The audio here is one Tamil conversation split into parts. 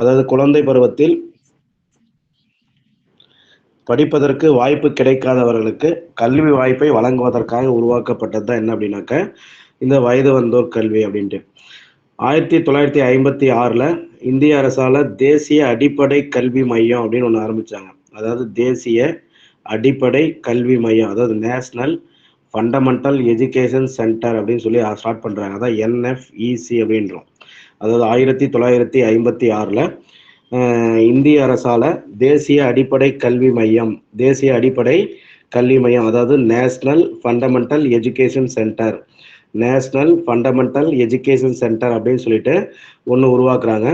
அதாவது குழந்தை பருவத்தில் படிப்பதற்கு வாய்ப்பு கிடைக்காதவர்களுக்கு கல்வி வாய்ப்பை வழங்குவதற்காக உருவாக்கப்பட்டது தான் என்ன அப்படின்னாக்க இந்த வயது வந்தோர் கல்வி அப்படின்ட்டு. 1956 இந்திய அரசால தேசிய அடிப்படை கல்வி மையம் அப்படின்னு ஒன்று ஆரம்பிச்சாங்க. அதாவது தேசிய அடிப்படை கல்வி மையம், அதாவது நேஷனல் ஃபண்டமெண்டல் எஜுகேஷன் சென்டர் அப்படின்னு சொல்லி ஸ்டார்ட் பண்றாங்க. அதான் என்எஃப்இசி அப்படின்றோம். அதாவது 1956 இந்திய அரசால தேசிய அடிப்படை கல்வி மையம், தேசிய அடிப்படை கல்வி மையம், அதாவது national fundamental education centre, national fundamental education centre அப்படின்னு சொல்லிட்டு ஒன்று உருவாக்குறாங்க.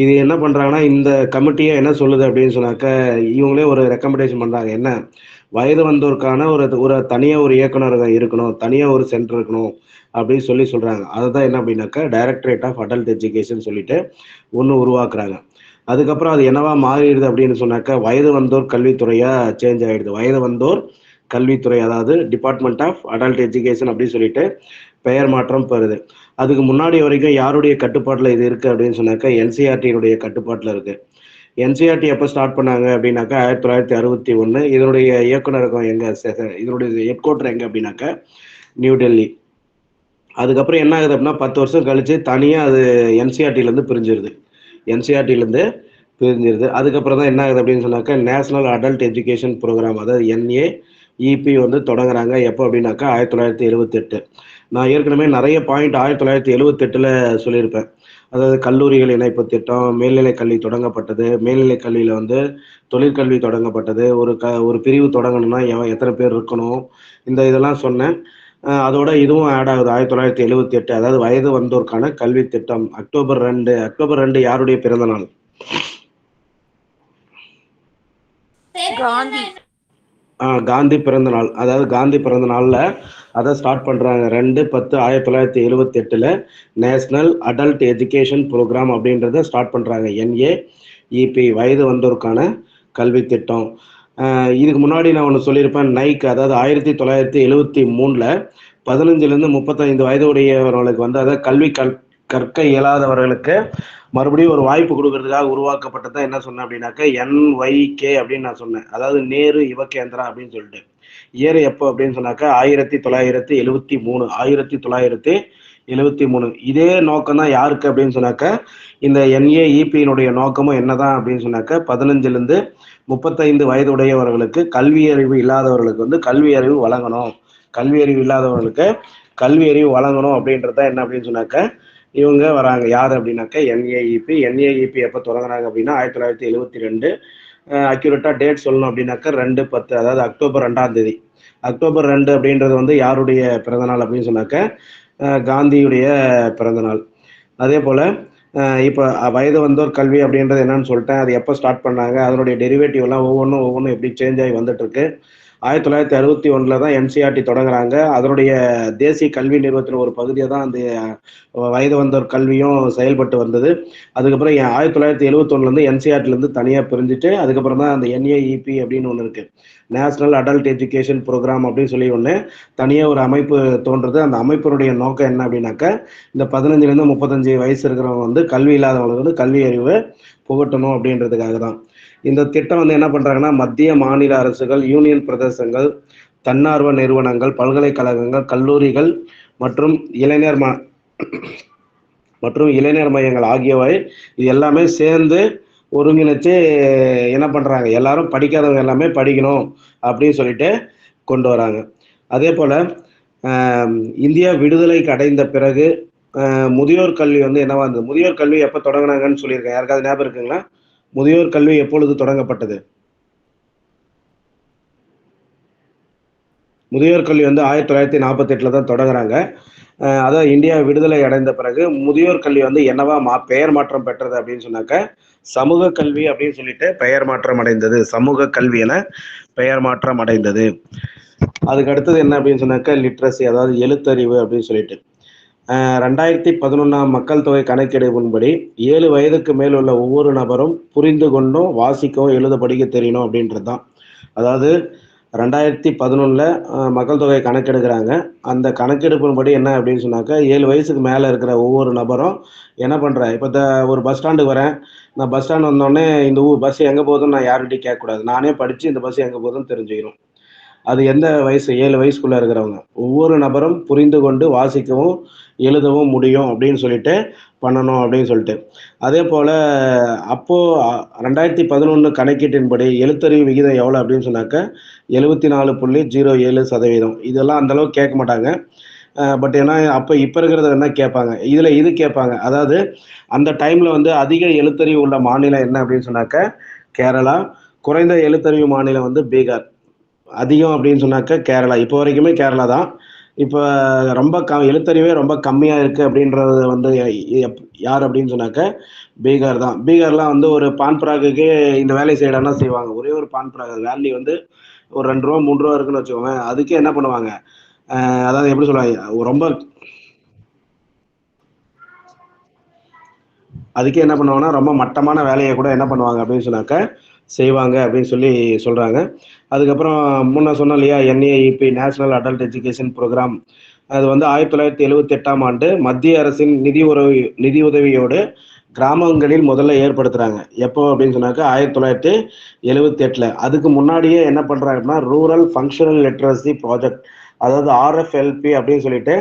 இது என்ன பண்ணுறாங்கன்னா, இந்த கமிட்டியை என்ன சொல்லுது அப்படின்னு சொன்னாக்க, இவங்களே ஒரு ரெக்கமெண்டேஷன் பண்ணுறாங்க. என்ன, வயது வந்தோருக்கான ஒரு தனியாக ஒரு இயக்குனர் இருக்கணும், தனியாக ஒரு சென்டர் இருக்கணும் அப்படின்னு சொல்கிறாங்க. அதுதான் என்ன அப்படின்னாக்கா டைரக்டரேட் ஆஃப் அடல்ட் எஜுகேஷன் சொல்லிட்டு ஒன்று உருவாக்குறாங்க. அதுக்கப்புறம் அது என்னவா மாறிடுது அப்படின்னு சொன்னாக்கா வயது வந்தோர் கல்வித்துறையாக சேஞ்ச் ஆகிடுது. வயது வந்தோர் கல்வித்துறை, அதாவது டிபார்ட்மெண்ட் ஆஃப் அடல்ட் எஜுகேஷன் அப்படின்னு சொல்லிட்டு பெயர் மாற்றம் பெறுது. அதுக்கு முன்னாடி வரைக்கும் யாருடைய கட்டுப்பாட்டில் இது இருக்குது அப்படின்னு சொன்னாக்கா என்சிஆர்டியினுடைய கட்டுப்பாட்டில் இருக்குது. என்சிஆர்டி எப்போ ஸ்டார்ட் பண்ணாங்க அப்படின்னாக்கா 1961. இதனுடைய இயக்குநரகம் எங்கே, இதனுடைய ஹெட் குவார்டர் எங்கே அப்படின்னாக்கா நியூ டெல்லி. அதுக்கப்புறம் என்ன ஆகுது அப்படின்னா 10 வருஷம் கழிச்சு தனியாக அது என்சிஆர்டிலேருந்து பிரிஞ்சிருது. அதுக்கப்புறம் தான் என்ன ஆகுது அப்படின்னு சொன்னாக்கா நேஷனல் அடல்ட் எஜுகேஷன் ப்ரோக்ராம், அதாவது NAEP வந்து தொடங்குறாங்க. எப்போ அப்படின்னாக்கா 1978. நான் ஏற்கனவே நிறைய பாயிண்ட் 1978 சொல்லியிருப்பேன். அதாவது கல்லூரிகள் இணைப்பு திட்டம், மேல்நிலை கல்வி தொடங்கப்பட்டது, மேல்நிலை கல்வியில் வந்து தொழிற்கல்வி தொடங்கப்பட்டது, ஒரு பிரிவு தொடங்கணும்னா எத்தனை பேர் இருக்கணும், இதெல்லாம் சொன்னேன். அதோட இதுவும் ஆட் ஆகுது 1978, அதாவது வயது வந்தோருக்கான கல்வி திட்டம். அக்டோபர் 2 யாருடைய பிறந்த நாள்? காந்தி பிறந்த நாள். அதாவது காந்தி பிறந்த நாள்ல அதை ஸ்டார்ட் பண்றாங்க. 2/10/1978 நேஷனல் அடல்ட் எஜுகேஷன் ப்ரோக்ராம் அப்படின்றத ஸ்டார்ட் பண்றாங்க. NAEP, வயது வந்தோருக்கான கல்வி திட்டம். இதுக்கு முன்னாடி நான் ஒன்று சொல்லியிருப்பேன், நைக், அதாவது 1973 15லேருந்து 35 வயதுடையவர்களுக்கு வந்து, அதாவது கல்வி கற்க இயலாதவர்களுக்கு மறுபடியும் ஒரு வாய்ப்பு கொடுக்கறதுக்காக உருவாக்கப்பட்டதான் என்ன சொன்னேன் அப்படின்னாக்க NYK அப்படின்னு நான் சொன்னேன். அதாவது நேரு யுவ கேந்திரா அப்படின்னு சொல்லிட்டு. இயர் எப்போ அப்படின்னு சொன்னாக்க 1973. 1973. இதே நோக்கம் தான் யாருக்கு அப்படின்னு சொன்னாக்க இந்த NAEP-னுடைய நோக்கமும் என்னதான் அப்படின்னு சொன்னாக்க 15லேருந்து 35 வயதுடையவர்களுக்கு கல்வி அறிவு இல்லாதவர்களுக்கு வந்து கல்வி அறிவு வழங்கணும், கல்வி அறிவு இல்லாதவர்களுக்கு கல்வி அறிவு வழங்கணும் அப்படின்றத என்ன அப்படின்னு சொன்னாக்க இவங்க வராங்க. யார் அப்படின்னாக்க NAEP எப்போ தொடங்குறாங்க அப்படின்னா 1972. அக்யூரேட்டா டேட் சொல்லணும் அப்படின்னாக்க 2/10, அதாவது அக்டோபர் 2ஆம் தேதி. அக்டோபர் 2 அப்படின்றது வந்து யாருடைய பிறந்தநாள் அப்படின்னு சொன்னாக்க காந்தியுடைய பிறந்தநாள். அதே போல இப்போ வயது வந்தோர் கல்வி அப்படின்றது என்னன்னு சொல்லிட்டேன். அது எப்போ ஸ்டார்ட் பண்ணாங்க, அதனுடைய டெரிவேட்டிவ் எல்லாம் ஒவ்வொன்றும் எப்படி சேஞ்ச் ஆகி வந்துட்டு இருக்கு. 1961 தான் NCERT தொடங்குறாங்க. அதனுடைய தேசிய கல்வி நிறுவனத்தின் ஒரு பகுதியாக தான் அந்த வயது வந்தோர் கல்வியும் செயல்பட்டு வந்தது. அதுக்கப்புறம் 1971 NCERT தனியாக பிரிஞ்சுட்டு அதுக்கப்புறம் தான் அந்த NAEP அப்படின்னு ஒன்று இருக்கு, நேஷனல் அடல்ட் எஜுகேஷன் ப்ரோக்ராம் அப்படின்னு சொல்லி ஒன்று தனியாக ஒரு அமைப்பு தோன்றுறது. அந்த அமைப்பினுடைய நோக்கம் என்ன அப்படின்னாக்க இந்த 15லேருந்து 35 வயசு இருக்கிறவங்க வந்து கல்வி இல்லாதவங்களுக்கு வந்து கல்வி அறிவு புகட்டணும் அப்படின்றதுக்காக தான். இந்த திட்டம் வந்து என்ன பண்றாங்கன்னா மத்திய மாநில அரசுகள், யூனியன் பிரதேசங்கள், தன்னார்வ நிறுவனங்கள், பல்கலைக்கழகங்கள், கல்லூரிகள் மற்றும் இளைஞர் மையங்கள் ஆகியவை இது எல்லாமே சேர்ந்து ஒருங்கிணைச்சு என்ன பண்றாங்க, எல்லாரும் படிக்காதவங்க எல்லாமே படிக்கணும் அப்படின்னு சொல்லிட்டு கொண்டு வராங்க. அதே போல இந்தியா விடுதலைக்கு அடைந்த பிறகு முதியோர் கல்வி வந்து என்னவா இருந்தது, முதியோர் கல்வி எப்போ தொடங்கினாங்கன்னு சொல்லியிருக்கேன். யாருக்காவது ஞாபகம் இருக்குங்களா? முதியோர் கல்வி எப்பொழுது தொடங்கப்பட்டது? முதியோர் கல்வி வந்து 1948 தான் தொடங்குறாங்க. அதாவது இந்தியா விடுதலை அடைந்த பிறகு முதியோர் கல்வி வந்து என்னவா பெயர் மாற்றம் பெற்றது அப்படின்னு சொன்னாக்க சமூக கல்வி அப்படின்னு சொல்லிட்டு பெயர் மாற்றம் அடைந்தது. சமூக கல்வி என பெயர் மாற்றம் அடைந்தது. அதுக்கு அடுத்தது என்ன அப்படின்னு சொன்னாக்க லிட்ரஸி, அதாவது எழுத்தறிவு அப்படின்னு சொல்லிட்டு 2011 மக்கள் தொகை கணக்கெடுப்பின்படி 7 வயதுக்கு மேல் உள்ள ஒவ்வொரு நபரும் புரிந்து கொண்டும் வாசிக்கவும் எழுத படிக்க தெரியணும் அப்படின்றது தான். அதாவது 2011 மக்கள் தொகை கணக்கெடுக்கிறாங்க. அந்த கணக்கெடுப்பின்படி என்ன அப்படின்னு சொன்னாக்கா 7 வயசுக்கு மேலே இருக்கிற ஒவ்வொரு நபரும் என்ன பண்ணுறேன், இப்போ ஒரு பஸ் ஸ்டாண்டுக்கு வரேன். நான் பஸ் ஸ்டாண்ட் வந்தோடனே இந்த பஸ் எங்கே போகுதுன்னு நான் யார்கிட்டையும் கேட்கக்கூடாது. நானே படித்து இந்த பஸ் எங்கே போகுதுன்னு தெரிஞ்சுக்கணும். அது எந்த வயசு 7 வயசுக்குள்ள இருக்கிறவங்க. ஒவ்வொரு நபரும் புரிந்து கொண்டு வாசிக்கவும், எழுதவும் முடியும் அப்படின்னு சொல்லிட்டு பண்ணணும் அப்படின்னு சொல்லிட்டு. அதே போல அப்போ 2011 கணக்கீட்டின்படி எழுத்தறிவு விகிதம் எவ்வளோ அப்படின்னு சொன்னாக்க 74.07%. இதெல்லாம் அந்த அளவுக்கு கேட்க மாட்டாங்க. பட் ஏன்னா இப்போ இருக்கிறத என்ன கேட்பாங்க. இது கேட்பாங்க. அதாவது அந்த டைம்ல வந்து அதிக எழுத்தறிவு உள்ள மாநிலம் என்ன அப்படின்னு சொன்னாக்க கேரளா. குறைந்த எழுத்தறிவு மாநிலம் வந்து பீகார். அதிகம் அப்படின்னு சொன்னாக்க கேரளா. இப்போ வரைக்குமே கேரளா தான். இப்போ ரொம்ப எழுத்தறிவே ரொம்ப கம்மியாக இருக்குது அப்படின்றது வந்து யார் அப்படின்னு சொன்னாக்க பீகார் தான். பீகார்லாம் வந்து ஒரு பான் பராகுக்கே இந்த வேலையை செய்யலாம்னா செய்வாங்க. ஒரே ஒரு பான் பராக் வேல்யூ வந்து ஒரு 2 ரூபா 3 ரூபா இருக்குன்னு வச்சுக்கோங்க. அதுக்கே என்ன பண்ணுவாங்க, அதாவது எப்படி சொல்லுவாங்க, ரொம்ப அதுக்கே என்ன பண்ணுவாங்கன்னா ரொம்ப மட்டமான வேலையை கூட என்ன பண்ணுவாங்க அப்படின்னு சொன்னாக்க செய்வாங்க அப்படின்னு சொல்லி சொல்கிறாங்க. அதுக்கப்புறம் முன்ன சொன்னோம் இல்லையா, NAEP national adult education program. அது வந்து 1978ஆம் ஆண்டு மத்திய அரசின் நிதியுதவியோடு கிராமங்களில் முதல்ல ஏற்படுத்துகிறாங்க. எப்போ அப்படின்னு சொன்னாக்க 1978. அதுக்கு முன்னாடியே என்ன பண்ணுறாங்கன்னா ரூரல் ஃபங்க்ஷனல் லிட்ரஸி ப்ராஜெக்ட், அதாவது RFLP அப்படின்னு சொல்லிட்டு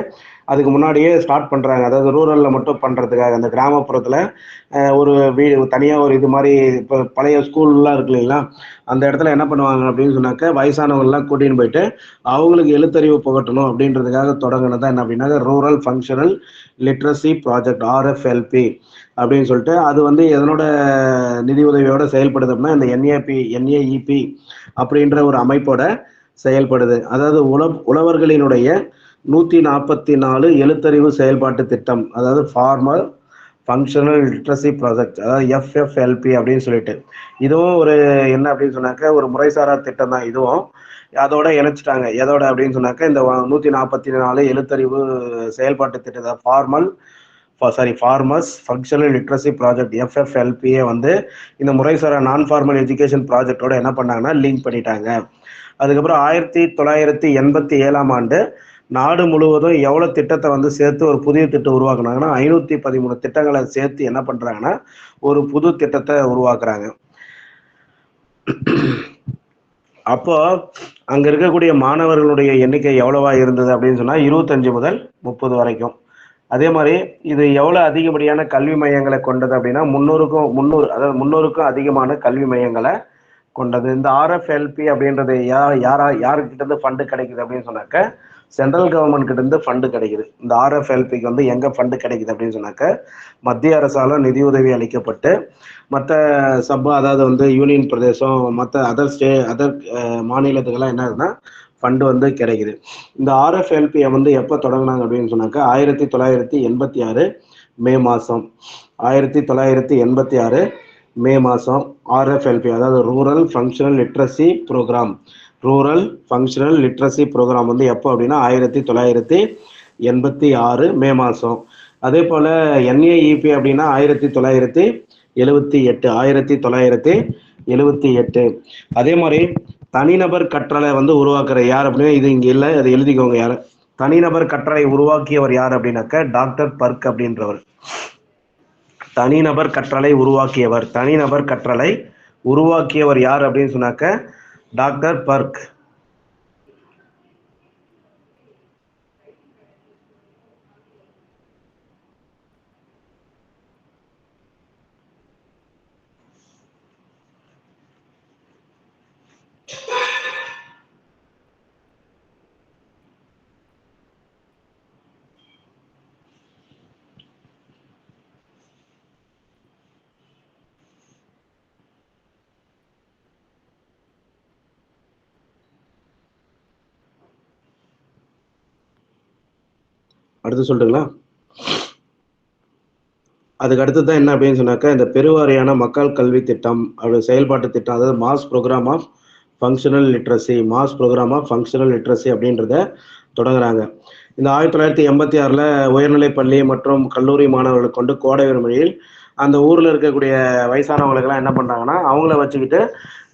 அதுக்கு முன்னாடியே ஸ்டார்ட் பண்ணுறாங்க. அதாவது ரூரலில் மட்டும் பண்ணுறதுக்காக அந்த கிராமப்புறத்தில் ஒரு வீடு தனியாக ஒரு இது மாதிரி இப்போ பழைய ஸ்கூல்லாம் இருக்கு இல்லைங்களா, அந்த இடத்துல என்ன பண்ணுவாங்க அப்படின்னு சொன்னாக்க வயசானவங்கள்லாம் கூட்டின்னு போயிட்டு அவங்களுக்கு எழுத்தறிவு புகட்டணும் அப்படின்றதுக்காக தொடங்கினதான் என்ன அப்படின்னாக்க rural functional literacy project RFLP அப்படின்னு சொல்லிட்டு. அது வந்து எதனோட நிதி உதவியோட செயல்படுது அப்படின்னா இந்த NAEP அப்படின்ற ஒரு அமைப்போட செயல்படுது. அதாவது உழவர்களினுடைய 144 எழுத்தறிவு செயல்பாட்டு திட்டம், அதாவது ஃபார்மர் ஃபங்க்ஷனல் லிட்ரஸி ப்ராஜெக்ட், அதாவது FFLP அப்படின்னு சொல்லிட்டு. இதுவும் ஒரு என்ன அப்படின்னு சொன்னாக்க ஒரு முறைசாரா திட்டம் தான். இதுவும் அதோட இணைச்சிட்டாங்க. எதோட அப்படின்னு சொன்னாக்க இந்த 144 எழுத்தறிவு செயல்பாட்டு திட்டத்தை farmers functional literacy project FFLP வந்து இந்த முறைசாரா நான் ஃபார்மல் எஜுகேஷன் ப்ராஜெக்டோட என்ன பண்ணாங்கன்னா லிங்க் பண்ணிட்டாங்க. அதுக்கப்புறம் 1987ஆம் ஆண்டு நாடு முழுவதும் எவ்வளோ திட்டத்தை வந்து சேர்த்து ஒரு புதிய திட்டம் உருவாக்குனாங்கன்னா 513 திட்டங்களை சேர்த்து என்ன பண்ணுறாங்கன்னா ஒரு புது திட்டத்தை உருவாக்குறாங்க. அப்போ அங்கே இருக்கக்கூடிய மாணவர்களுடைய எண்ணிக்கை எவ்வளவா இருந்தது அப்படின்னு சொன்னால் 25 முதல் 30 வரைக்கும். அதே மாதிரி இது எவ்வளோ அதிகப்படியான கல்வி மையங்களை கொண்டது அப்படின்னா 300க்கும் அதிகமான கல்வி மையங்களை கொண்டது. இந்த RFLP அப்படின்றது யாருக்கிட்ட இருந்து ஃபண்டு கிடைக்குது அப்படின்னு சொன்னாக்க சென்ட்ரல் கவர்மெண்ட் கிட்ட இருந்து ஃபண்டு கிடைக்குது. இந்த RFLPக்கு வந்து எங்க ஃபண்டு கிடைக்குது அப்படின்னு சொன்னாக்க மத்திய அரசால நிதியுதவி அளிக்கப்பட்டு மற்ற அதாவது வந்து யூனியன் பிரதேசம் மற்ற அதர் மாநிலத்துக்கெல்லாம் என்ன ஆகுதுன்னா ஃபண்டு வந்து கிடைக்குது. இந்த RFLPயை வந்து எப்போ தொடங்கினாங்க அப்படின்னு சொன்னாக்க 1986 மே மாதம் 1986 மே மாதம் RFLP, அதாவது ரூரல் ஃபங்க்ஷனல் லிட்ரஸி ப்ரோக்ராம் வந்து எப்போ அப்படின்னா 1986 மே மாதம். அதே போல் NAEP அப்படின்னா 1978. அதே மாதிரி தனிநபர் கற்றலை வந்து உருவாக்குற யார் அப்படின்னா, இது இங்கே இல்லை, அதை எழுதிக்கோங்க. யார் தனிநபர் கற்றலை உருவாக்கியவர் யார் அப்படின்னாக்க டாக்டர் பர்க் அப்படின்றவர். தனிநபர் கற்றலை உருவாக்கியவர் யார் அப்படின்னு சொன்னாக்க டாக்டர் பர்க். அடுத்து சொல்லிட்டுங்களா, அதுக்கு அடுத்து தான் என்ன அப்படின்னு சொன்னாக்கா இந்த பெருவாரியான மக்கள் கல்வி திட்டம் அப்படி செயல்பாட்டு திட்டம், அதாவது mass program of functional literacy அப்படின்றத தொடங்குறாங்க. இந்த 1986 உயர்நிலைப் பள்ளி மற்றும் கல்லூரி மாணவர்களை கொண்டு கோடை விடுமுறையில் அந்த ஊர்ல இருக்கக்கூடிய வயசானவங்களுக்கெல்லாம் என்ன பண்றாங்கன்னா அவங்கள வச்சுக்கிட்டு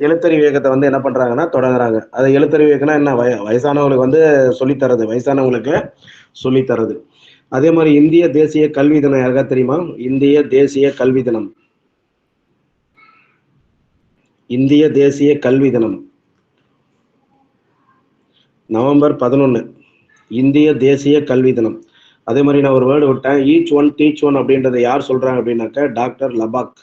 எழுத்தறிவு இயக்கத்தை வந்து என்ன பண்றாங்கன்னா தொடங்குறாங்க. அது எழுத்தறிவு இயக்கம்னா என்ன, வயசானவங்களுக்கு வந்து சொல்லித்தரது, வயசானவங்களுக்கு சொல்லித்தரது. அதே மாதிரி இந்திய தேசிய கல்வி தினம் யாருக்கா தெரியுமா? இந்திய தேசிய கல்வி தினம், இந்திய தேசிய கல்வி தினம் நவம்பர் 11, இந்திய தேசிய கல்வி தினம். அதே மாதிரி நான் ஒரு வேர்டு விட்டேன், ஈச் ஒன் டீச் ஒன் அப்படின்றத யார் சொல்றாங்க அப்படின்னாக்க டாக்டர் லபாக்.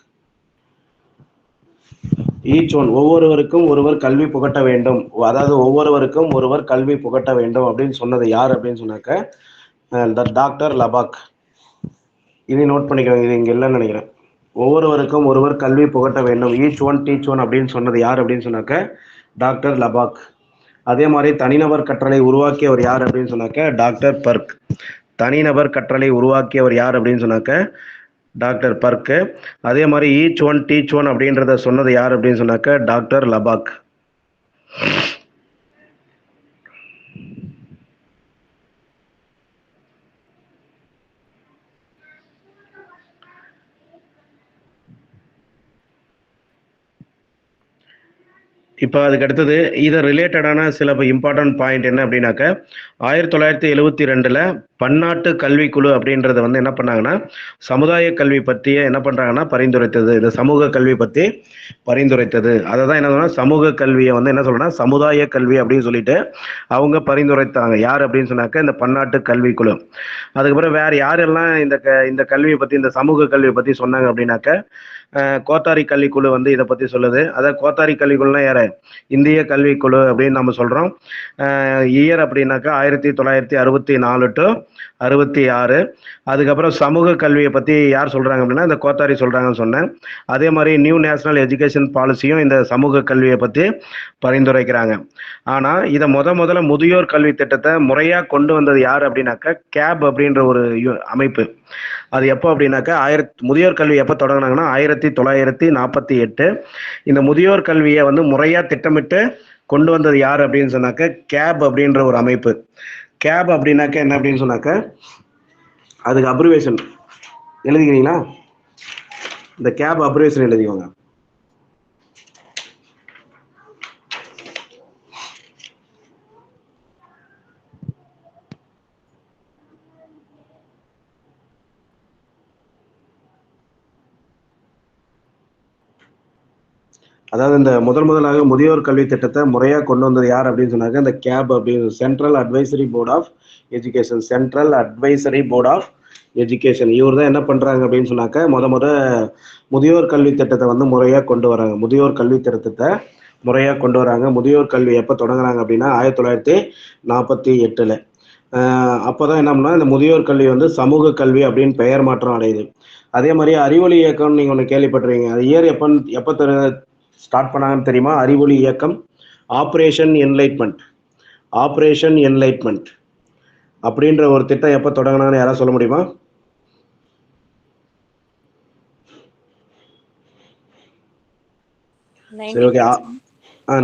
ஈச் ஒன், ஒவ்வொருவருக்கும் ஒருவர் கல்வி புகட்ட வேண்டும், அதாவது ஒவ்வொருவருக்கும் ஒருவர் கல்வி புகட்ட வேண்டும் அப்படின்னு சொன்னது யார் அப்படின்னு சொன்னாக்க டாக்டர் லபாக். இதை நோட் பண்ணிக்கிறேன், இது இங்க இல்லைன்னு நினைக்கிறேன். ஒவ்வொருவருக்கும் ஒருவர் கல்வி புகட்ட வேண்டும், ஈச் ஒன் டீச் ஒன் அப்படின்னு சொன்னது யார் அப்படின்னு சொன்னாக்க டாக்டர் லபாக். அதே மாதிரி தனிநபர் கற்றலை உருவாக்கியவர் யார் அப்படின்னு சொன்னாக்க டாக்டர் பர்க். தனிநபர் கற்றலை உருவாக்கியவர் யார் அப்படின்னு சொன்னாக்க டாக்டர் பர்க். அதே மாதிரி ஈச் ஒன் டீச் ஒன் அப்படின்றத சொன்னது யார் அப்படின்னு சொன்னாக்க டாக்டர் லபாக். இப்போ அதுக்கு அடுத்தது இதை ரிலேட்டடான சில இம்பார்ட்டன்ட் பாயிண்ட் என்ன அப்படின்னாக்க 1972 பன்னாட்டு கல்விக்குழு அப்படின்றத வந்து என்ன பண்ணாங்கன்னா சமுதாய கல்வி பற்றிய என்ன பண்றாங்கன்னா பரிந்துரைத்தது. இந்த சமூக கல்வி பற்றி பரிந்துரைத்தது. அதை தான் என்ன சொன்னா சமூக கல்வியை வந்து என்ன சொல்றேன்னா சமுதாய கல்வி அப்படின்னு சொல்லிட்டு அவங்க பரிந்துரைத்தாங்க. யார் அப்படின்னு சொன்னாக்க இந்த பன்னாட்டு கல்விக்குழு. அதுக்கப்புறம் வேற யாரெல்லாம் இந்த கல்வியை பற்றி, இந்த சமூக கல்வியை பற்றி சொன்னாங்க அப்படின்னாக்க கோத்தாரி கல்விக்குழு வந்து இதை பற்றி சொல்லுது. அதாவது கோத்தாரி கல்விக்குழுனா யாரு? இந்திய கல்விக்குழு அப்படின்னு நம்ம சொல்கிறோம். இயர் அப்படின்னாக்கா 1964 to 66. அதுக்கப்புறம் சமூக கல்வியை பற்றி யார் சொல்கிறாங்க அப்படின்னா இந்த கோத்தாரி சொல்கிறாங்கன்னு சொன்னேன். அதே மாதிரி நியூ நேஷனல் எஜுகேஷன் பாலிசியும் இந்த சமூக கல்வியை பற்றி பரிந்துரைக்கிறாங்க. ஆனால் இதை முதல்ல முதியோர் கல்வி திட்டத்தை முறையாக கொண்டு வந்தது யார் அப்படின்னாக்கா கேப் அப்படின்ற ஒரு அமைப்பு. அது எப்போ அப்படின்னாக்கா முதியோர் கல்வி எப்போ தொடங்கினாங்கன்னா 1948. இந்த முதியோர் கல்வியை வந்து முறையாக திட்டமிட்டு கொண்டு வந்தது யார் அப்படின்னு சொன்னாக்க கேப் அப்படின்ற ஒரு அமைப்பு. கேப் அப்படின்னாக்க என்ன அப்படின்னு சொன்னாக்க அதுக்கு அப்ரிவேஷன் எழுதிக்கிறீங்களா? இந்த கேப் அப்ரிவேஷன் எழுதிக்கோங்க. அதாவது இந்த முதலாக முதியோர் கல்வி திட்டத்தை முறையாக கொண்டு வந்தது யார் அப்படின்னு சொன்னாக்க இந்த கேப் அப்படின்னு central advisory board of education. Central advisory board of education இவர் தான் என்ன பண்றாங்க அப்படின்னு சொன்னாக்க முதியோர் கல்வி திட்டத்தை வந்து முறையாக கொண்டு வராங்க. முதியோர் கல்வி திட்டத்தை முறையாக கொண்டு வராங்க. முதியோர் கல்வி எப்போ தொடங்குறாங்க அப்படின்னா 1948. அப்போதான் என்ன பண்ணா இந்த முதியோர் கல்வி வந்து சமூக கல்வி அப்படின்னு பெயர் மாற்றம் அடையுது. அதே மாதிரி அறிவொளி இயக்கம் நீங்க ஒன்று கேள்விப்பட்டிருக்கீங்க. அது இயர் எப்போ ஸ்டார்ட் பண்ணாங்கன்னு தெரியுமா? அறிவொளி இயக்கம் ஆப்ரேஷன் என்லைட்மெண்ட். ஆப்ரேஷன் என்லைட்மெண்ட் அப்படின்ற ஒரு திட்டம் எப்போ தொடங்கினான்னு யாராவது சொல்ல முடியுமா? சரி, ஓகே.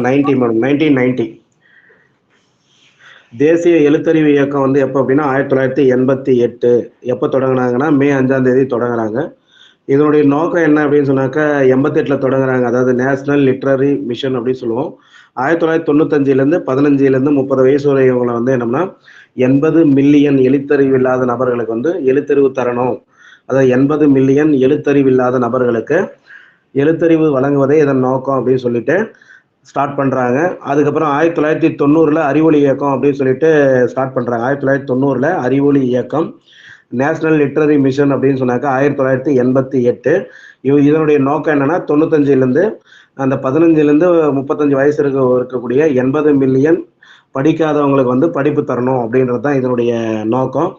1990. தேசிய எழுத்தறிவு இயக்கம் வந்து எப்போ அப்படின்னா 1988. எப்போ தொடங்கினாங்கன்னா மே 5 தொடங்குறாங்க. இதனுடைய நோக்கம் என்ன அப்படின்னு சொன்னாக்க 88 தொடங்குறாங்க. அதாவது நேஷனல் லிட்ரரி மிஷன் அப்படின்னு சொல்லுவோம். 1995 15 30 வயசு வரையவங்களை வந்து என்னன்னா 80 மில்லியன் எழுத்தறிவு இல்லாத நபர்களுக்கு வந்து எழுத்தறிவு தரணும். அதாவது 80 மில்லியன் எழுத்தறிவு இல்லாத நபர்களுக்கு எழுத்தறிவு வழங்குவதே இதன் நோக்கம் அப்படின்னு சொல்லிட்டு ஸ்டார்ட் பண்றாங்க. அதுக்கப்புறம் 1990 அறிவொளி இயக்கம் அப்படின்னு சொல்லிட்டு ஸ்டார்ட் பண்றாங்க. 1990 அறிவொளி இயக்கம். நேஷனல் லிட்ரரி மிஷன் அப்படின்னு சொன்னாக்க 1988. இதனுடைய நோக்கம் என்னன்னா 95 அந்த 15 35 வயசு இருக்கக்கூடிய 80 மில்லியன் படிக்காதவங்களுக்கு வந்து படிப்பு தரணும் அப்படின்றது தான் இதனுடைய நோக்கம்.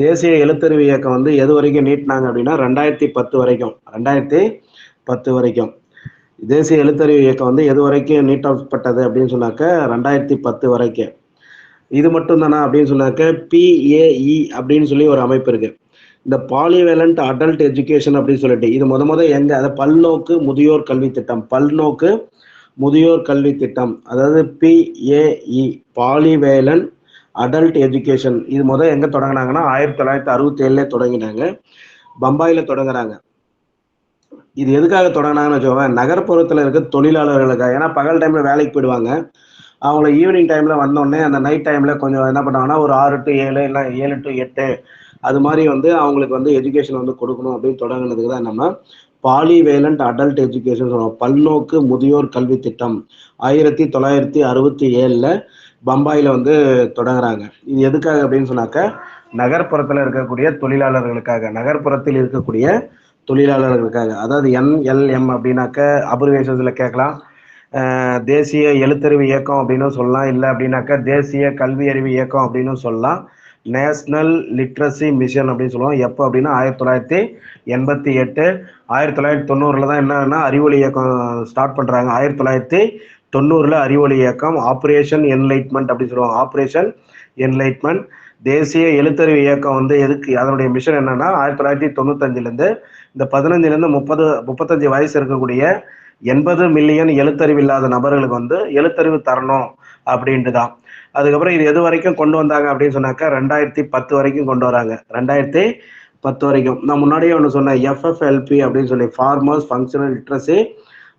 தேசிய எழுத்தறிவு இயக்கம் வந்து எது வரைக்கும் நீட்டினாங்க அப்படின்னா 2010 வரைக்கும். 2010 வரைக்கும் தேசிய எழுத்தறிவு இயக்கம் வந்து எது வரைக்கும் நீட்டப்பட்டது அப்படின்னு சொன்னாக்க 2010 வரைக்கும். இது மட்டும் தானா அப்படின்னு சொன்னாக்க PAE அப்படின்னு சொல்லி ஒரு அமைப்பு இருக்கு. இந்த பாலிவேலண்ட் அடல்ட் எஜுகேஷன் அப்படின்னு சொல்லிட்டு இது எங்க, அதை பல்நோக்கு முதியோர் கல்வி திட்டம். பல்நோக்கு முதியோர் கல்வி திட்டம், அதாவது PAE பாலிவேலண்ட் அடல்ட் எஜுகேஷன். இது எங்க தொடங்கினாங்கன்னா 1967 தொடங்கினாங்க. பம்பாயில தொடங்குறாங்க. இது எதுக்காக தொடங்கினாங்கன்னு வச்சுக்கோங்க, நகர்ப்புறத்துல இருக்க தொழிலாளர்களுக்காக. ஏன்னா பகல் டைம்ல வேலைக்கு போயிடுவாங்க. அவங்கள ஈவினிங் டைம்ல வந்தோடனே அந்த நைட் டைம்ல கொஞ்சம் என்ன பண்ணாங்கன்னா ஒரு 6 டு 7 இல்லை 7 டு 8 அது மாதிரி வந்து அவங்களுக்கு வந்து எஜுகேஷன் வந்து கொடுக்கணும் அப்படின்னு தொடங்கினதுக்கு தான் நம்ம பாலிவேலண்ட் அடல்ட் எஜுகேஷன் சொல்லுவோம். பல்நோக்கு முதியோர் கல்வி திட்டம் 1967 பம்பாயில வந்து தொடங்குறாங்க. இது எதுக்காக அப்படின்னு சொன்னாக்க நகர்ப்புறத்தில் இருக்கக்கூடிய தொழிலாளர்களுக்காக, நகர்ப்புறத்தில் இருக்கக்கூடிய தொழிலாளர்களுக்காக. அதாவது NLM அப்படின்னாக்க அப்ரிவேஷன்ஸ்ல கேட்கலாம். தேசிய எழுத்தறிவு இயக்கம் அப்படின்னு சொல்லலாம், இல்லை அப்படின்னாக்கா தேசிய கல்வி அறிவு இயக்கம் அப்படின்னு சொல்லலாம். நேஷனல் லிட்ரஸி மிஷன் அப்படின்னு சொல்லுவோம். எப்போ அப்படின்னா 1988 1990 தான் என்னன்னா அறிவொளி இயக்கம் ஸ்டார்ட் பண்றாங்க. 1990 அறிவொளி இயக்கம் ஆப்ரேஷன் என்லைட்மெண்ட் அப்படின்னு சொல்லுவாங்க. Operation enlightenment. தேசிய எழுத்தறிவு இயக்கம் வந்து எதுக்கு, அதனுடைய மிஷன் என்னன்னா 1995 இந்த 15 35 வயசு இருக்கக்கூடிய 80 மில்லியன் எழுத்தறிவு இல்லாத நபர்களுக்கு வந்து எழுத்தறிவு தரணும் அப்படின்ட்டு தான். அதுக்கப்புறம் இது எது வரைக்கும் கொண்டு வந்தாங்க அப்படின்னு சொன்னாக்கா 2010 வரைக்கும் கொண்டு வராங்க. 2010 வரைக்கும். நான் முன்னாடியே ஒன்று சொன்னேன், FFLP அப்படின்னு சொல்லி ஃபார்மர்ஸ் ஃபங்க்ஷனல் லிட்ரஸி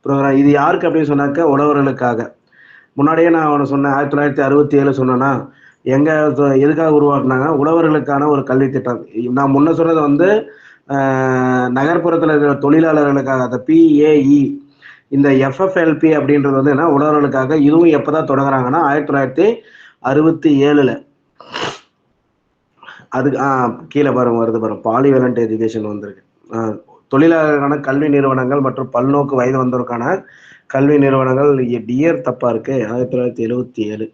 ப்ரோக்ராம். இது யாருக்கு அப்படின்னு சொன்னாக்க உழவர்களுக்காக. முன்னாடியே நான் ஒன்று சொன்னேன், 1967 சொன்னேன்னா எங்க எதுக்காக உருவாக்குனாங்க, உழவர்களுக்கான ஒரு கல்வி திட்டம். நான் முன்ன சொன்னது வந்து நகர்ப்புறத்தில் இருக்கிற தொழிலாளர்களுக்காக, அந்த PAE. இந்த FFLP அப்படின்றது வந்து என்ன, உழவர்களுக்காக. இதுவும் எப்பதான் தொடங்குறாங்கன்னா 1967. அதுக்கு கீழே பாருங்க வருது பாருங்க, பாலிவேலண்ட் எஜுகேஷன் வந்திருக்கு. தொழிலாளர்களுக்கான கல்வி நிறுவனங்கள் மற்றும் பல்நோக்கு வயது வந்தோருக்கான கல்வி நிறுவனங்கள். டியர் தப்பா இருக்கு, 1977.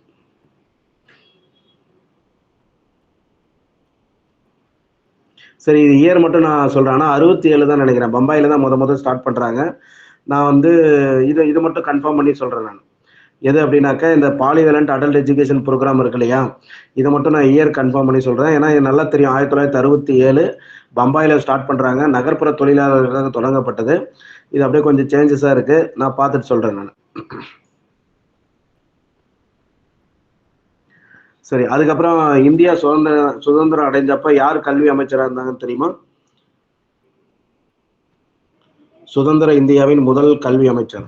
சரி, இது இயர் மட்டும் நான் சொல்றேன். ஆனா 67 தான் நினைக்கிறேன். பம்பாயில தான் முத ஸ்டார்ட் பண்றாங்க. நான் வந்து இது மட்டும் கன்ஃபார்ம் பண்ணி சொல்றேன் நான். எது அப்படின்னாக்கா இந்த பாலிவேலண்ட் அடல்ட் எஜுகேஷன் ப்ரோக்ராம் இருக்கு இல்லையா, இதை மட்டும் நான் இயர் கன்ஃபார்ம் பண்ணி சொல்றேன். ஏன்னா இது நல்லா தெரியும், 1967 பம்பாயில ஸ்டார்ட் பண்றாங்க. நகர்ப்புற தொழிலாளர்களுக்காக தொடங்கப்பட்டது. இது அப்படியே கொஞ்சம் சேஞ்சஸா இருக்கு, நான் பார்த்துட்டு சொல்றேன் நான். சரி, அதுக்கப்புறம் இந்தியா சுதந்திரம் அடைஞ்சப்ப யார் கல்வி அமைச்சராக இருந்தாங்கன்னு தெரியுமா? சுதந்திர இந்தியாவின் முதல் கல்வி அமைச்சர்.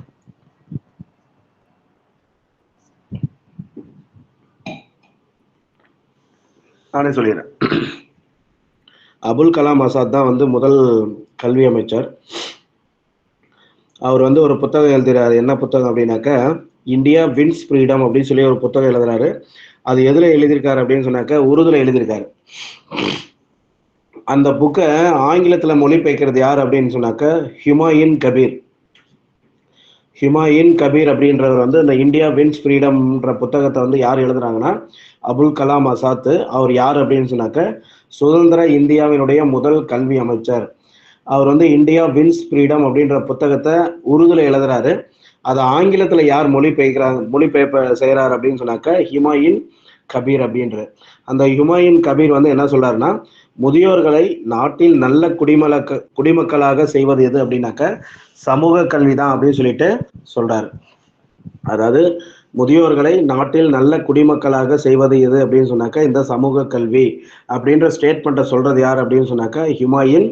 நானே சொல்லிடுறேன். அபுல் கலாம் ஆசாத் தான் வந்து முதல் கல்வி அமைச்சர். அவர் வந்து ஒரு புத்தகம் எழுதுறாரு. என்ன புத்தகம் அப்படின்னாக்க இந்தியா வின்ஸ் ஃப்ரீடம் அப்படின்னு சொல்லி ஒரு புத்தகம் எழுதுறாரு. அது எதுல எழுதியிருக்காரு அப்படின்னு சொன்னாக்க உருதுல எழுதியிருக்காரு. அந்த புக்கை ஆங்கிலத்துல மொழிபெயர்க்கிறது யார் அப்படின்னு சொன்னாக்க ஹுமாயூன் கபீர். ஹுமாயூன் கபீர் அப்படின்றவர் வந்து இந்த இந்தியா வின்ஸ் ஃப்ரீடம்ன்ற புத்தகத்தை வந்து யார் எழுதுறாங்கன்னா அபுல் கலாம் ஆசாத். அவர் யார் அப்படின்னு சொன்னாக்க சுதந்திர இந்தியாவினுடைய முதல் கல்வி அமைச்சர். அவர் வந்து இந்தியா வின்ஸ் ஃப்ரீடம் அப்படின்ற புத்தகத்தை உருதுல எழுதுறாரு. அதை ஆங்கிலத்துல யார் மொழிபெயர்ப்பு செய்யறாரு அப்படின்னு சொன்னாக்க ஹுமாயூன் கபீர் அப்படின்ற. அந்த ஹுமாயூன் கபீர் வந்து என்ன சொல்றாருன்னா, முதியோர்களை நாட்டில் நல்ல குடிமக்களாக செய்வது எது அப்படின்னாக்க சமூக கல்வி தான் அப்படின்னு சொல்லிட்டு சொல்றாரு. அதாவது முதியோர்களை நாட்டில் நல்ல குடிமக்களாக செய்வது எது அப்படின்னு சொன்னாக்க இந்த சமூக கல்வி அப்படின்ற ஸ்டேட்மெண்ட்டை சொல்றது யார் அப்படின்னு சொன்னாக்க ஹுமாயூன்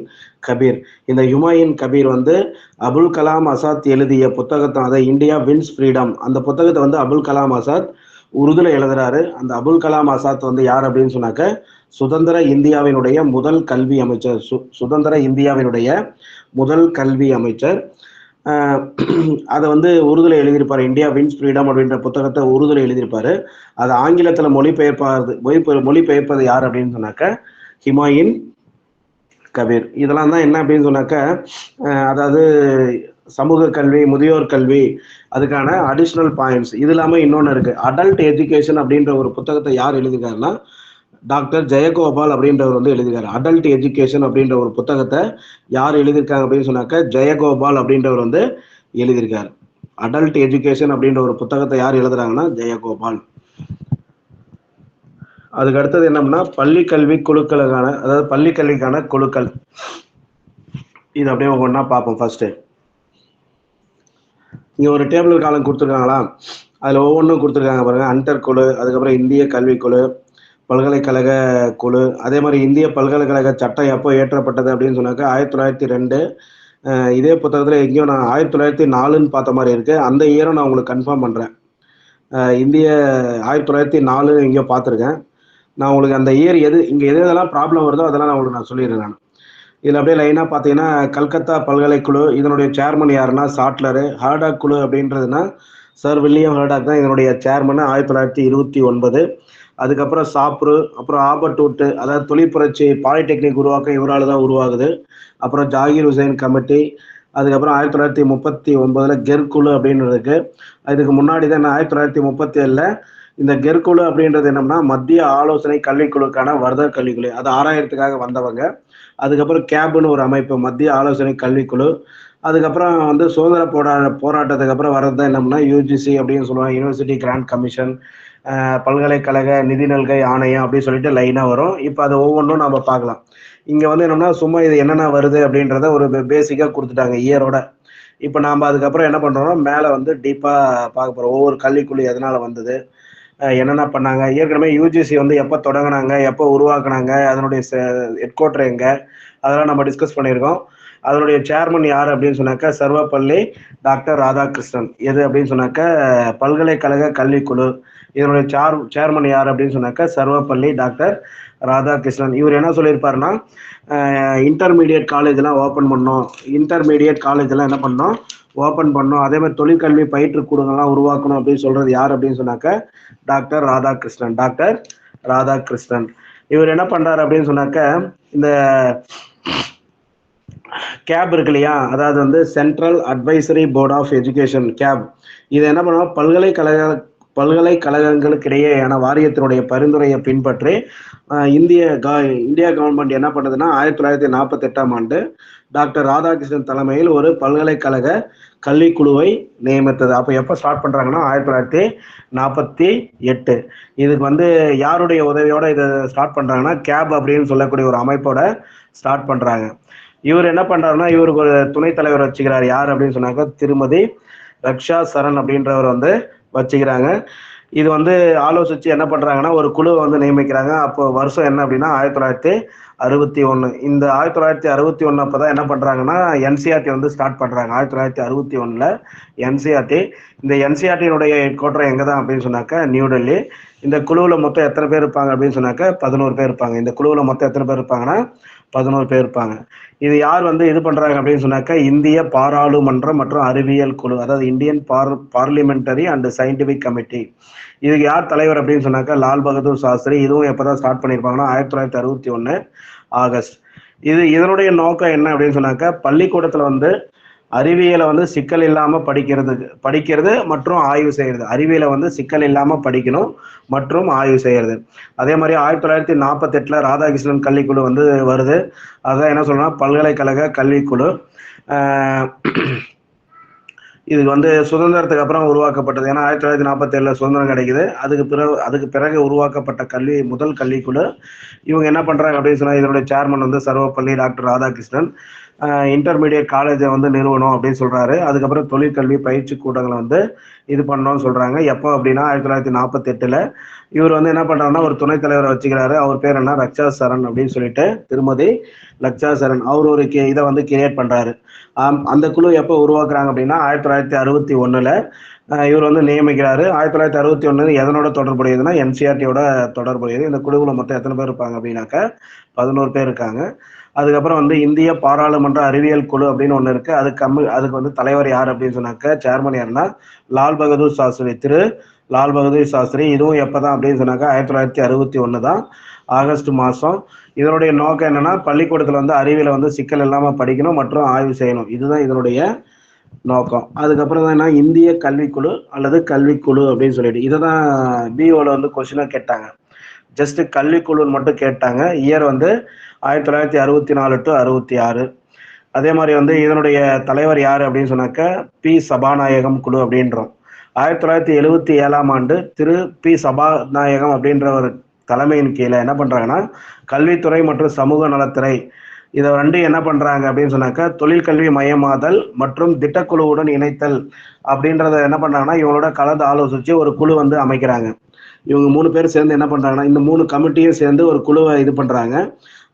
கபீர். இந்த ஹுமாயூன் கபீர் வந்து அபுல் கலாம் ஆசாத் எழுதிய புத்தகத்தை, அதை இந்தியா வின்ஸ் ஃப்ரீடம், அந்த புத்தகத்தை வந்து அபுல் கலாம் ஆசாத் உருதுல எழுதுறாரு. அந்த அபுல் கலாம் ஆசாத் வந்து யார் அப்படின்னு சொன்னாக்க சுதந்திர இந்தியாவினுடைய முதல் கல்வி அமைச்சர். சுதந்திர இந்தியாவினுடைய முதல் கல்வி அமைச்சர். அதை வந்து உருதுல எழுதியிருப்பாரு. இந்தியா வின்ஸ் ஃப்ரீடம் அப்படின்ற புத்தகத்தை உருதுல எழுதியிருப்பாரு. அதை ஆங்கிலத்துல மொழிபெயர்ப்பது யார் அப்படின்னு சொன்னாக்க ஹுமாயூன் கபீர். இதெல்லாம் தான் என்ன அப்படின்னு சொன்னாக்க அதாவது சமூக கல்வி, முதியோர் கல்வி, அதுக்கான அடிஷ்னல் பாயிண்ட்ஸ். இது இல்லாம இன்னொன்னு இருக்கு, அடல்ட் எஜுகேஷன் அப்படின்ற ஒரு புத்தகத்தை யார் எழுதிருக்காருன்னா டாக்டர் ஜெயகோபால் அப்படின்றவர் வந்து எழுதியிருக்காரு. அடல்ட் எஜுகேஷன் அப்படின்ற ஒரு புத்தகத்தை யார் எழுதியிருக்காங்க அப்படின்னு சொன்னாக்க ஜெயகோபால் அப்படின்றவர் வந்து எழுதியிருக்காரு. அடல்ட் எஜுகேஷன் அப்படின்ற ஒரு புத்தகத்தை யார் எழுதுறாங்கன்னா ஜெயகோபால். அதுக்கு அடுத்தது என்னன்னா பள்ளி கல்வி குழுக்களுக்கான, அதாவது பள்ளி கல்விக்கான குழுக்கள். இது அப்படியே ஒவ்வொன்றா பார்ப்போம். ஃபர்ஸ்ட் இங்க ஒரு டேபிள் காலம் கொடுத்துருக்காங்களா, அதுல ஒவ்வொன்றும் கொடுத்துருக்காங்க பாருங்க. அன்டர் குழு, அதுக்கப்புறம் இந்திய கல்விக்குழு, பல்கலைக்கழக குழு. அதே மாதிரி இந்திய பல்கலைக்கழக சட்டம் எப்போ ஏற்றப்பட்டது அப்படின்னு சொன்னாக்க 1902. இதே புத்தகத்தில் எங்கேயோ நான் 1904ன்னு பார்த்த மாதிரி இருக்கு. அந்த இயரும் நான் உங்களுக்கு கன்ஃபார்ம் பண்ணுறேன். இந்திய 1904 எங்கேயோ பார்த்துருக்கேன். நான் உங்களுக்கு அந்த இயர் இங்கே எதெல்லாம் ப்ராப்ளம் வருதோ அதெல்லாம் நான் உங்களுக்கு சொல்லிடுறேன் நான். இதில் அப்படியே லைனாக பார்த்தீங்கன்னா, கல்கத்தா பல்கலைக்குழு இதனுடைய சேர்மன் யாருன்னா சாட்லரு. ஹர்டாக் குழு அப்படின்றதுன்னா சர் வில்லியம் ஹர்டாக் தான் இதனுடைய சேர்மன் 1929. அதுக்கப்புறம் சாப்ரு, அப்புறம் ஆபர்ட், அதாவது தொழிற்புரட்சி பாலிடெக்னிக் உருவாக்க இவரால் தான் உருவாகுது. அப்புறம் ஜாகிர் ஹுசைன் கமிட்டி. அதுக்கப்புறம் 1939 கெர்குழு அப்படின்னு இருக்கு. இதுக்கு முன்னாடி தான் 1937 இந்த கெர்குழு அப்படின்றது என்னன்னா மத்திய ஆலோசனை கல்விக்குழுக்கான வர்தக் கல்விக்குழு, அது ஆராயறதுக்காக வந்தவங்க. அதுக்கப்புறம் கேப்னு ஒரு அமைப்பு, மத்திய ஆலோசனை கல்விக்குழு. அதுக்கப்புறம் சுதந்திர போராட்டத்துக்கு அப்புறம் வர்றது என்னம்னா யூஜிசி அப்படின்னு சொல்லுவாங்க, யூனிவர்சிட்டி கிராண்ட் கமிஷன், பல்கலைக்கழக நிதி நல்கை ஆணையம் அப்படின்னு சொல்லிட்டு லைனாக வரும். இப்போ அதை ஒவ்வொன்றும் நம்ம பார்க்கலாம். இங்கே என்னன்னா சும்மா இது என்னென்ன வருது அப்படின்றத ஒரு பேசிக்காக கொடுத்துட்டாங்க இயரோட. இப்போ நாம் அதுக்கப்புறம் என்ன பண்ணுறோம்னா மேலே டீப்பாக பார்க்க போகிறோம். ஒவ்வொரு கல்விக்குழு எதனால் வந்தது, என்னென்ன பண்ணாங்க, ஏற்கனவே யூஜிசி எப்போ தொடங்கினாங்க, எப்போ உருவாக்குனாங்க, அதனுடைய ஹெட் குவார்டர் எங்கே, அதெல்லாம் நம்ம டிஸ்கஸ் பண்ணியிருக்கோம். அதனுடைய சேர்மன் யார் அப்படின்னு சொன்னாக்கா சர்வப்பள்ளி டாக்டர் ராதாகிருஷ்ணன். எது அப்படின்னு சொன்னாக்கா பல்கலைக்கழக கல்விக்குழு. இதனுடைய சேர்மன் யார் அப்படின்னு சொன்னாக்கா சர்வப்பள்ளி டாக்டர் ராதாகிருஷ்ணன். இவர் என்ன சொல்லியிருப்பாருன்னா, இன்டர்மீடியட் காலேஜ்லாம் ஓப்பன் பண்ணோம், இன்டர்மீடியட் காலேஜ்லாம் என்ன பண்ணோம் ஓப்பன் பண்ணோம், அதே மாதிரி தொழிற்கல்வி பயிற்றுக்கூடங்கள்லாம் உருவாக்கணும் அப்படின்னு சொல்றது யார் அப்படின்னு சொன்னாக்க டாக்டர் ராதாகிருஷ்ணன். டாக்டர் ராதாகிருஷ்ணன் இவர் என்ன பண்றாரு அப்படின்னு சொன்னாக்க இந்த கேப் இருக்கு இல்லையா, அதாவது central advisory board of education CABE. இது என்ன பண்ணுவோம், பல்கலைக்கழகங்களுக்கு இடையேயான வாரியத்தினுடைய பரிந்துரையை பின்பற்றி இந்தியா கவர்மெண்ட் என்ன பண்ணுதுன்னா 1948ஆம் ஆண்டு டாக்டர் ராதாகிருஷ்ணன் தலைமையில் ஒரு பல்கலைக்கழக கல்விக்குழுவை நியமித்தது. அப்போ எப்போ ஸ்டார்ட் பண்ணுறாங்கன்னா 1948. இதுக்கு யாருடைய உதவியோட இதை ஸ்டார்ட் பண்ணுறாங்கன்னா கேப் அப்படின்னு சொல்லக்கூடிய ஒரு அமைப்போட ஸ்டார்ட் பண்ணுறாங்க. இவர் என்ன பண்ணுறாருன்னா இவருக்கு ஒரு துணைத் தலைவர் வச்சுக்கிறார். யார் அப்படின்னு சொன்னாக்க திருமதி ரக்ஷா சரண் அப்படின்றவர் வச்சுக்கிறாங்க. இது ஆலோசித்து என்ன பண்ணுறாங்கன்னா ஒரு குழுவை நியமிக்கிறாங்க. அப்போ வருஷம் என்ன அப்படின்னா 1961. இந்த 1961 அப்போ தான் என்ன பண்ணுறாங்கன்னா என்சிஆர்டி ஸ்டார்ட் பண்ணுறாங்க. 1961 என்சிஆர்டி. இந்த என்சிஆர்டியினுடைய ஹெட் குவார்டர் எங்கே தான் அப்படின்னு சொன்னாக்கா நியூ டெல்லி. இந்த குழுவில் மொத்தம் எத்தனை பேர் இருப்பாங்க அப்படின்னு சொன்னாக்கா 11 பேர் இருப்பாங்க. இந்த குழுவில் மொத்தம் எத்தனை பேர் இருப்பாங்கன்னா 11 பேர் இருப்பாங்க. இது யார் இது பண்ணுறாங்க அப்படின்னு சொன்னாக்கா இந்திய பாராளுமன்றம் மற்றும் அறிவியல் குழு, அதாவது Indian parliamentary and scientific committee. இதுக்கு யார் தலைவர் அப்படின்னு சொன்னாக்கா லால் பகதூர் சாஸ்திரி. இதுவும் எப்போதான் ஸ்டார்ட் பண்ணியிருப்பாங்கன்னா 1961 ஆகஸ்ட். இதனுடைய நோக்கம் என்ன அப்படின்னு சொன்னாக்கா பள்ளிக்கூடத்தில் அறிவியலை சிக்கல் இல்லாமல் படிக்கிறது மற்றும் ஆய்வு செய்கிறது. அறிவியலை சிக்கல் இல்லாமல் படிக்கணும் மற்றும் ஆய்வு செய்கிறது. அதே மாதிரி 1948 ராதாகிருஷ்ணன் கல்விக்குழு வருது. அதான் என்ன சொல்லணும்னா பல்கலைக்கழக கல்விக்குழு. இது சுதந்திரத்துக்கு அப்புறம் உருவாக்கப்பட்டது. ஏன்னா 1947 சுதந்திரம் கிடைக்குது. அதுக்கு பிறகு உருவாக்கப்பட்ட முதல் கல்விக்குழு. இவங்க என்ன பண்றாங்க அப்படின்னு சொன்னா இதனுடைய chairman Sarvepalli doctor Radhakrishnan intermediate காலேஜை நிறுவனம் அப்படின்னு சொல்றாரு. அதுக்கப்புறம் தொழிற்கல்வி பயிற்சி கூட்டங்களை இது பண்ணோம்னு சொல்றாங்க. எப்போ அப்படின்னா 1948 இவர் என்ன பண்றாருன்னா ஒரு துணைத் தலைவரை வச்சுக்கிறாரு. அவர் பேர் என்ன ரக்ஷா சரண் அப்படின்னு சொல்லிட்டு திருமதி ரக்ஷா சரண். அவர் ஒரு இதை கிரியேட் பண்றாரு. அந்த குழு எப்போ உருவாக்குறாங்க அப்படின்னா 1961 இவர் நியமிக்கிறாரு. 1961 எதனோட தொடர்புடையதுன்னா என்சிஆர்டியோட தொடர்புடையது. இந்த குழுவில் மொத்தம் எத்தனை பேர் இருப்பாங்க அப்படின்னாக்கா 11 பேர் இருக்காங்க. அதுக்கப்புறம் இந்திய பாராளுமன்ற அறிவியல் குழு அப்படின்னு ஒன்று இருக்கு. அதுக்கு தலைவர் யார் அப்படின்னு சொன்னாக்க சேர்மன் யாருன்னா லால் பகதூர் சாஸ்திரி, திரு லால் பகதூர் சாஸ்திரி. இதுவும் எப்பதான் அப்படின்னு சொன்னாக்கா 1961 தான் ஆகஸ்ட் மாதம். இதனுடைய நோக்கம் என்னன்னா பள்ளிக்கூடத்தில் அறிவியலை சிக்கல் இல்லாமல் படிக்கணும் மற்றும் ஆய்வு செய்யணும். இதுதான் இதனுடைய நோக்கம். அதுக்கப்புறம் தான் என்ன இந்திய கல்விக்குழு அல்லது கல்விக்குழு அப்படின்னு சொல்லிட்டு இதை தான் பிஓல கொஸ்டினாக கேட்டாங்க. ஜஸ்ட் கல்விக்குழுன்னு மட்டும் கேட்டாங்க. Year 1964 to 66. அதே மாதிரி இதனுடைய தலைவர் யார் அப்படின்னு சொன்னாக்க பி சபாநாயகம் குழு அப்படின்றோம். 1977ஆம் ஆண்டு திரு பி சபாநாயகம் அப்படின்ற ஒரு தலைமையின் கீழே என்ன பண்றாங்கன்னா கல்வித்துறை மற்றும் சமூக நலத்துறை இதை என்ன பண்றாங்க அப்படின்னு சொன்னாக்க தொழிற்கல்வி மையமாதல் மற்றும் திட்டக்குழுவுடன் இணைத்தல் அப்படின்றத என்ன பண்றாங்கன்னா இவங்களோட கலந்து ஆலோசிச்சு ஒரு குழு அமைக்கிறாங்க. இவங்க 3 பேரும் சேர்ந்து என்ன பண்றாங்கன்னா, இந்த 3 கமிட்டியும் சேர்ந்து ஒரு குழுவை இது பண்றாங்க.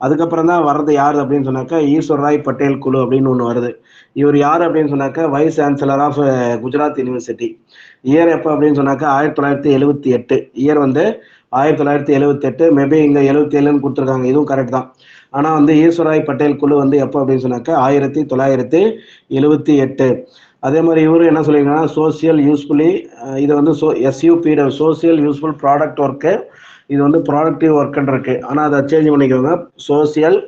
அதுக்கப்புறம் தான் வர்றது யாரு அப்படின்னு சொன்னாக்கா, ஈஸ்வர் ராய் பட்டேல் குழு அப்படின்னு ஒண்ணு வருது. இவர் யாரு அப்படின்னு சொன்னாக்கா, vice chancellor of Gujarat university. Year எப்ப அப்படின்னு சொன்னாக்கா 1978. இயர் வந்து 1978. மேபி இங்க 77ன்னு குடுத்துருக்காங்க. இதுவும் கரெக்ட் தான். ஆனா வந்து ஈஸ்வராய் பட்டேல் குழு வந்து எப்போ அப்படின்னு சொன்னாக்கா 1978. அதே மாதிரி இவரு என்ன சொல்லியிருக்காங்கன்னா, சோசியல் யூஸ்ஃபுல்லி இது வந்து எஸ்யூபிட சோசியல் யூஸ்ஃபுல் ப்ராடக்ட் ஒர்க்கு. இது வந்து ப்ராடக்டிவ் ஒர்க்குன்னு இருக்கு. ஆனா அதை சேஞ்ச் பண்ணிக்கோங்க. Social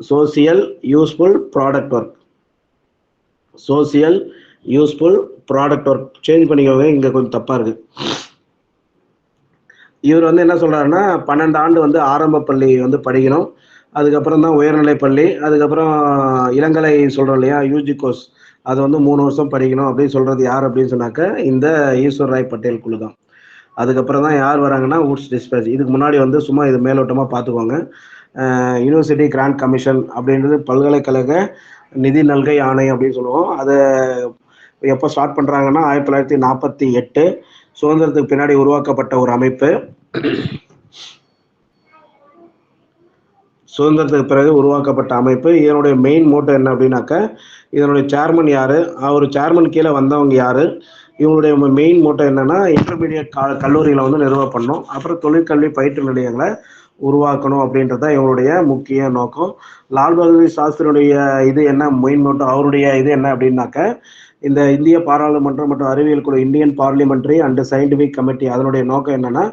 social useful product work. Social useful product work change பண்ணிக்கோங்க. இங்க கொஞ்சம் தப்பா இருக்கு. இவர் வந்து என்ன சொல்றாருன்னா, 12 ஆண்டு வந்து ஆரம்ப பள்ளி வந்து படிக்கணும். அதுக்கப்புறம் தான் உயர்நிலை பள்ளி, அதுக்கப்புறம் இளங்கலை சொல்றோம் இல்லையா, யூஜி கோர்ஸ், அது வந்து 3 வருஷம் படிக்கணும் அப்படின்னு சொல்றது யார் அப்படின்னு சொன்னாக்க, இந்த ஈஸ்வர் ராய் பட்டேல் குழு தான். அதுக்கப்புறம் தான் யார் வராங்கன்னா, வுட்ஸ் டிஸ்பேச். இதுக்கு முன்னாடி வந்து சும்மா இது மேலோட்டமா பார்த்துக்கோங்க. யூனிவர்சிட்டி கிராண்ட் கமிஷன் அப்படின்றது பல்கலைக்கழக நிதி நல்கை ஆணையம் அப்படின்னு சொல்லுவோம். அதை எப்போ ஸ்டார்ட் பண்றாங்கன்னா 1948. சுதந்திரத்துக்கு பின்னாடி உருவாக்கப்பட்ட ஒரு அமைப்பு. சுதந்திரத்துக்கு பிறகு உருவாக்கப்பட்ட அமைப்பு. இதனுடைய மெயின் மோட்டோ என்ன அப்படின்னாக்க, இதனுடைய சேர்மன் யாரு, அவர் சேர்மன் கீழே வந்தவங்க யாரு, இவங்களுடைய மெயின் மோட்டோ என்னன்னா, இன்டர்மீடியட் கல்லூரிகளை வந்து நிறுவ பண்ணணும், அப்புறம் தொழிற்கல்வி பயிற்று நிலையங்களை உருவாக்கணும் அப்படின்றது தான் இவங்களுடைய முக்கிய நோக்கம். லால் பகதூர் சாஸ்திரியுடைய இது என்ன மெயின் மோட்டோ, அவருடைய இது என்ன அப்படின்னாக்க, இந்த இந்திய பாராளுமன்றம் மற்றும் அறிவியல் குழு, Indian parliamentary and scientific committee, அதனுடைய நோக்கம் என்னன்னா,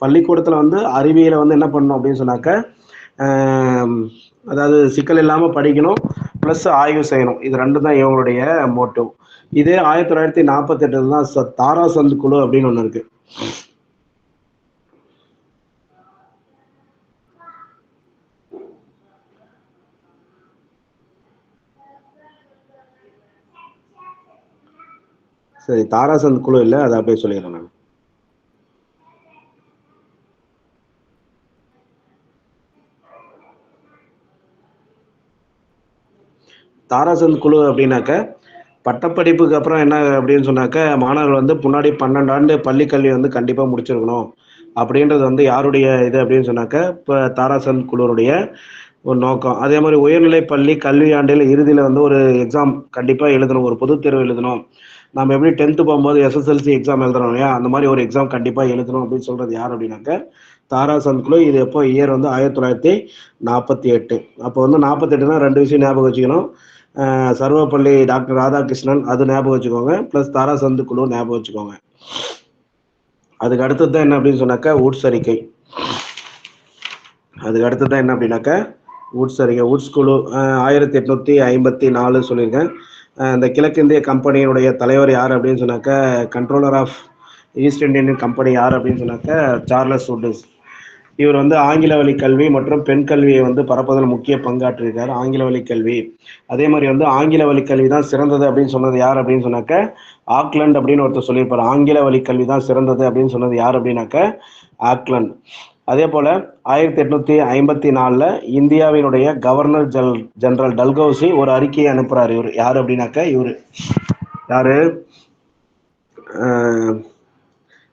பள்ளிக்கூடத்துல வந்து அறிவியலை வந்து என்ன பண்ணணும் அப்படின்னு சொன்னாக்க, அதாவது சிக்கல் இல்லாம படிக்கணும், பிளஸ் ஆய்வு செய்யணும். இது 2 தான் இவங்களுடைய மோட்டிவ். இதே 1948 தான் தாராசந்த் குழு அப்படின்னு ஒண்ணு இருக்கு. சரி, தாராசந்த் குழு இல்லை, அதை அப்படியே சொல்லிடுறேன் நான். தாராசந்த் குழு அப்படின்னாக்க, பட்டப்படிப்புக்கு அப்புறம் என்ன அப்படின்னு சொன்னாக்க, மாணவர்கள் வந்து முன்னாடி 12 ஆண்டு பள்ளி கல்வி வந்து கண்டிப்பா முடிச்சிருக்கணும் அப்படின்றது வந்து யாருடைய இது அப்படின்னு சொன்னாக்க, இப்போ தாராசந்த் குழுவுடைய ஒரு நோக்கம். அதே மாதிரி உயர்நிலை பள்ளி கல்வி ஆண்டில் இறுதியில் வந்து ஒரு எக்ஸாம் கண்டிப்பா எழுதணும், ஒரு பொதுத் தேர்வு எழுதணும். நம்ம எப்படி 10th போகும்போது எஸ்எஸ்எல்சி எக்ஸாம் எழுதுறோம் இல்லையா, அந்த மாதிரி ஒரு எக்ஸாம் கண்டிப்பா எழுதணும் அப்படின்னு சொல்றது யார் அப்படின்னாக்க, தாராசந்த் குழு. இது எப்போ இயர் வந்து 1948. அப்போ வந்து 48னா 2 விஷயம் ஞாபகம் வச்சுக்கணும். சர்வப்பள்ளி டாக்டர் ராதாகிருஷ்ணன் அது ஞாபகம் வச்சுக்கோங்க, பிளஸ் தாராசந்த் குழு ஞாபகம் வச்சுக்கோங்க. அதுக்கு அடுத்தது தான் என்ன அப்படின்னு சொன்னாக்க, வுட்ஸ் அறிக்கை. அதுக்கு அடுத்தது தான் என்ன அப்படின்னாக்க, வுட்ஸ் அறிக்கை. வுட்ஸ் குழு 1854 சொல்லியிருக்கேன். இந்த கிழக்கிந்திய கம்பெனியினுடைய தலைவர் யார் அப்படின்னு சொன்னாக்க, controller of East Indian company யார் அப்படின்னு சொன்னாக்க, சார்லஸ் வுட்ஸ். இவர் வந்து ஆங்கில வழி கல்வி மற்றும் பெண் கல்வியை வந்து பரப்புவதில் முக்கிய பங்காற்றியிருக்காரு. ஆங்கில வழி கல்வி, அதே மாதிரி வந்து ஆங்கில வழி கல்வி தான் சிறந்தது அப்படின்னு சொன்னது யார் அப்படின்னு சொன்னாக்க, ஆக்லண்ட் அப்படின்னு ஒருத்தர் சொல்லியிருப்பாரு. ஆங்கில வழி கல்வி தான் சிறந்தது அப்படின்னு சொன்னது யார் அப்படின்னாக்க, ஆக்லண்ட். அதே போல 1854 இந்தியாவினுடைய கவர்னர் ஜெனரல் டல்கௌசி ஒரு அறிக்கையை அனுப்புறாரு. இவர் யாரு அப்படின்னாக்க, இவரு யாரு,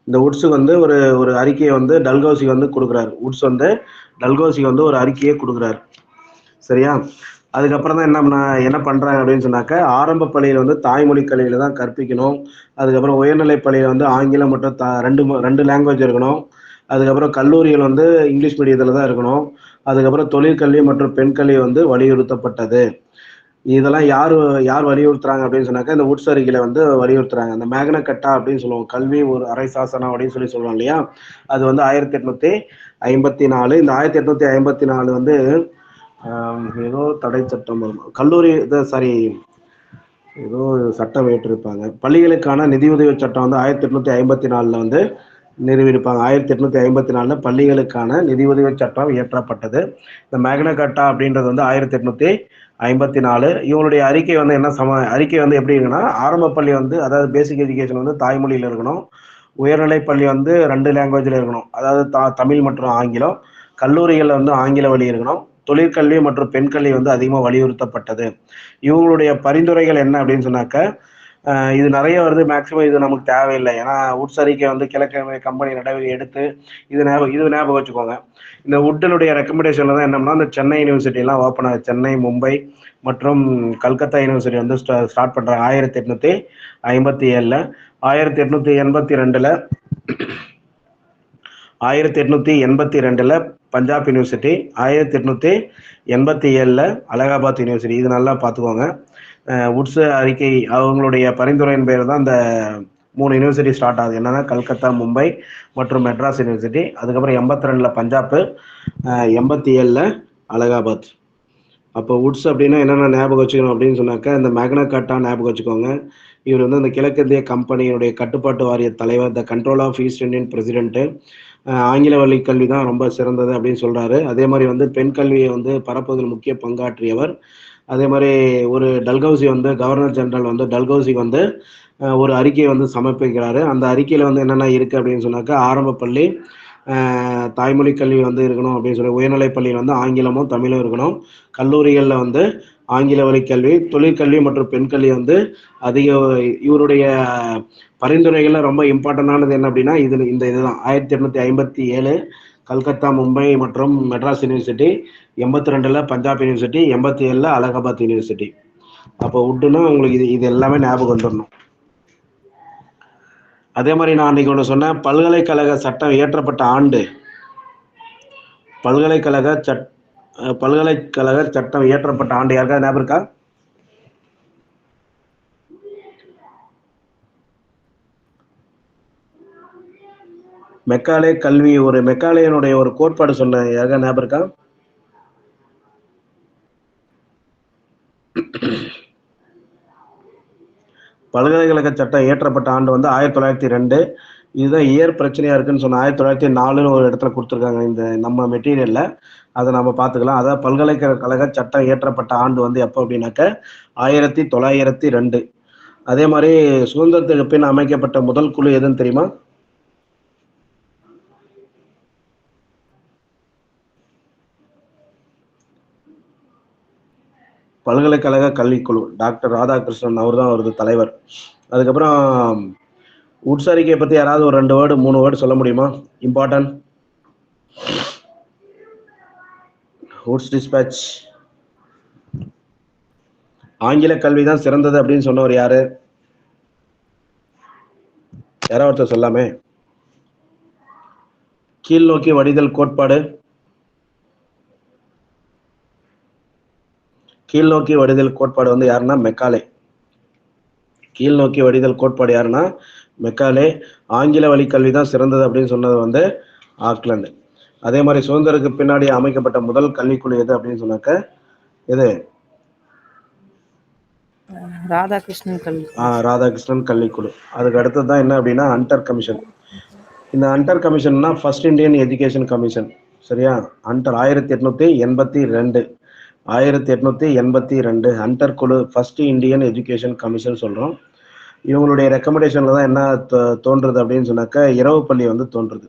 இந்த வுட்ஸ் வந்து ஒரு ஒரு அறிக்கையை வந்து டல்கௌசி வந்து கொடுக்குறாரு. வுட்ஸ் வந்து டல்கௌசி வந்து ஒரு அறிக்கையை கொடுக்குறாரு. சரியா? அதுக்கப்புறம் தான் என்ன பண்றாங்க அப்படின்னு சொன்னாக்க, ஆரம்ப பள்ளியில வந்து தாய்மொழி கல்வியில தான் கற்பிக்கணும். அதுக்கப்புறம் உயர்நிலை பள்ளியில வந்து ஆங்கிலம் மற்றும் ரெண்டு லாங்குவேஜ் இருக்கணும். அதுக்கப்புறம் கல்லூரிகள் வந்து இங்கிலீஷ் மீடியத்துல தான் இருக்கணும். அதுக்கப்புறம் தொழிற்கல்வி மற்றும் பெண் கல்வி வந்து வலியுறுத்தப்பட்டது. இதெல்லாம் யார் வலியுறுத்துறாங்க அப்படின்னு சொன்னாக்க, இந்த வுட்ஸ் அறிக்கையில வந்து வலியுறுத்துறாங்க. இந்த மேக்னா கட்டா அப்படின்னு சொல்லுவோம், கல்வி ஒரு அரை சாசனம் அப்படின்னு சொல்லுவோம் இல்லையா, அது வந்து 1854. இந்த 1854 வந்து ஏதோ தடை சட்டம் வரும், கல்லூரி சாரி, ஏதோ சட்டம் ஏற்றிருப்பாங்க. பள்ளிகளுக்கான நிதியுதவி சட்டம் வந்து 1854 வந்து நிறுவியிருப்பாங்க. 1854 பள்ளிகளுக்கான நிதி உதவி சட்டம் இயற்றப்பட்டது. இந்த மேக்னா கட்டா அப்படின்றது வந்து 1854. இவங்களுடைய அறிக்கை வந்து அறிக்கை வந்து எப்படி இருக்குன்னா, ஆரம்ப பள்ளி வந்து அதாவது பேசிக் எஜுகேஷன் வந்து தாய்மொழியில இருக்கணும். உயர்நிலை பள்ளி வந்து 2 லாங்குவேஜ்ல இருக்கணும், அதாவது தமிழ் மற்றும் ஆங்கிலம். கல்லூரிகள் வந்து ஆங்கில வழி இருக்கணும். தொழிற்கல்வி மற்றும் பெண் கல்வி வந்து அதிகமாக வலியுறுத்தப்பட்டது. இவங்களுடைய பரிந்துரைகள் என்ன அப்படின்னு சொன்னாக்க, இது நிறைய வருது. மேக்ஸிமம் இது நமக்கு தேவையில்லை. ஏன்னா உட்ஸ் அறிக்கை வந்து கிழக்கு கம்பெனி நடவடிக்கை எடுத்து இது ஞாபகம் வச்சுக்கோங்க. இந்த உட்டனுடைய ரெக்கமெண்டேஷன்ல தான் என்னன்னா, இந்த சென்னை யூனிவர்சிட்டிலாம் ஓப்பன் ஆகுது. சென்னை, மும்பை மற்றும் கல்கத்தா யூனிவர்சிட்டி வந்து ஸ்டார்ட் பண்றாங்க 1857ல. 1882ல 1882ல பஞ்சாப் யூனிவர்சிட்டி, 1887ல அலகாபாத் யூனிவர்சிட்டி. இது நல்லா பார்த்துக்கோங்க. உட்ஸ் அறிக்கை அவங்களுடைய பரிந்துரையின் பேர் தான் இந்த 3 யூனிவர்சிட்டி ஸ்டார்ட் ஆகுது. என்னன்னா கல்கத்தா, மும்பை மற்றும் மெட்ராஸ் யூனிவர்சிட்டி. அதுக்கப்புறம் 82ல பஞ்சாப், 87ல அலகாபாத். அப்போ உட்ஸ் அப்படின்னா என்னென்ன ஞாபகம் வச்சுக்கணும் அப்படின்னு சொன்னாக்கா, இந்த மேக்னா கார்ட்டா ஞாபகம் வச்சுக்கோங்க. இவர் வந்து அந்த கிழக்கிந்திய கம்பெனியுடைய கட்டுப்பாட்டு வாரிய தலைவர், the control of East Indian president. ஆங்கில வழி கல்வி தான் ரொம்ப சிறந்தது அப்படின்னு சொல்றாரு. அதே மாதிரி வந்து பெண் கல்வியை வந்து பரப்புவதில் முக்கிய பங்காற்றியவர். அதே மாதிரி ஒரு டல்கௌசி வந்து கவர்னர் ஜெனரல் வந்து டல்கௌசி வந்து ஒரு அறிக்கையை வந்து சமர்ப்பிக்கிறாரு. அந்த அறிக்கையில் வந்து என்னென்ன இருக்குது அப்படின்னு சொன்னாக்கா, ஆரம்ப பள்ளி தாய்மொழி கல்வி வந்து இருக்கணும் அப்படின்னு சொல்லி, உயர்நிலைப் பள்ளியில் வந்து ஆங்கிலமும் தமிழும் இருக்கணும், கல்லூரிகளில் வந்து ஆங்கில வழி கல்வி, தொழிற்கல்வி மற்றும் பெண் கல்வி வந்து அதிக. இவருடைய பரிந்துரைகளில் ரொம்ப இம்பார்ட்டண்டானது என்ன அப்படின்னா இதுதான் 1857 கல்கத்தா, மும்பை மற்றும் மெட்ராஸ் யூனிவர்சிட்டி, 82ல பஞ்சாப் யூனிவர்சிட்டி, 87ல அலகாபாத் யூனிவர்சிட்டி. அப்போ உட்டுன்னா உங்களுக்கு இது எல்லாமே ஞாபகம் வந்துடணும். அதே மாதிரி நான் அன்னைக்கு ஒன்று சொன்னேன், பல்கலைக்கழக சட்டம் இயற்றப்பட்ட ஆண்டு. பல்கலைக்கழக சட்டம் இயற்றப்பட்ட ஆண்டு யாருக்காவது ஞாபகம் இருக்கா? மெக்காலே கல்வி மெக்காலேயனுடைய ஒரு கோட்பாடு சொன்ன யாருக்கா ஞாபகம் இருக்கா? பல்கலைக்கழக சட்டம் இயற்றப்பட்ட ஆண்டு வந்து 1902. இதுதான் இயர் பிரச்சனையா இருக்குன்னு சொன்ன 1904ன்னு ஒரு இடத்துல கொடுத்துருக்காங்க இந்த நம்ம மெட்டீரியல்ல. அதை நம்ம பார்த்துக்கலாம். அதாவது பல்கலைக்கழக சட்டம் இயற்றப்பட்ட ஆண்டு வந்து எப்போ அப்படின்னாக்க 1902. அதே மாதிரி சுதந்திரத்துக்கு பின் அமைக்கப்பட்ட முதல் குழு எதுன்னு தெரியுமா? பல்கலைக்கழக கல்விக்குழு. டாக்டர் ராதாகிருஷ்ணன் அவர் தான் வருது தலைவர். அதுக்கப்புறம் உட்ஸ் அறிக்கையை பற்றி யாராவது ஒரு 2 வேர்டு 3 வேர்டு சொல்ல முடியுமா? Important woods dispatch. ஆங்கில கல்வி தான் சிறந்தது அப்படின்னு சொன்னவர் யாரு? யாராவது ஒருத்தர் சொல்லாமே. கீழ் நோக்கி வடிதல் கோட்பாடு. கீழ் நோக்கி வடிதல் கோட்பாடு வந்து யாருன்னா மெக்காலே. கீழ் நோக்கி வடிதல் கோட்பாடு யாருன்னா மெக்காலே. ஆங்கில வழி கல்வி தான் சிறந்தது அப்படின்னு சொன்னது வந்து ஆக்லாந்து. அதே மாதிரி சுதந்திரத்துக்கு பின்னாடி அமைக்கப்பட்ட முதல் கல்விக்குழு எது அப்படின்னு சொன்னாக்க எது? ராதாகிருஷ்ணன் கல்விக்குழு. அதுக்கு அடுத்தது தான் என்ன அப்படின்னா ஹண்டர் கமிஷன். இந்த ஹண்டர் கமிஷன்னா ஃபர்ஸ்ட் இந்தியன் எஜுகேஷன் கமிஷன். சரியா? ஹண்டர் 1882. 1882 ஹண்டர் குழு ஃபர்ஸ்ட் இந்தியன் எஜுகேஷன் கமிஷன் சொல்றோம். இவங்களுடைய ரெக்கமெண்டேஷன்ல தான் என்ன தோன்றுறது அப்படின்னு சொன்னாக்க இரவு பள்ளி வந்து தோன்றுறது.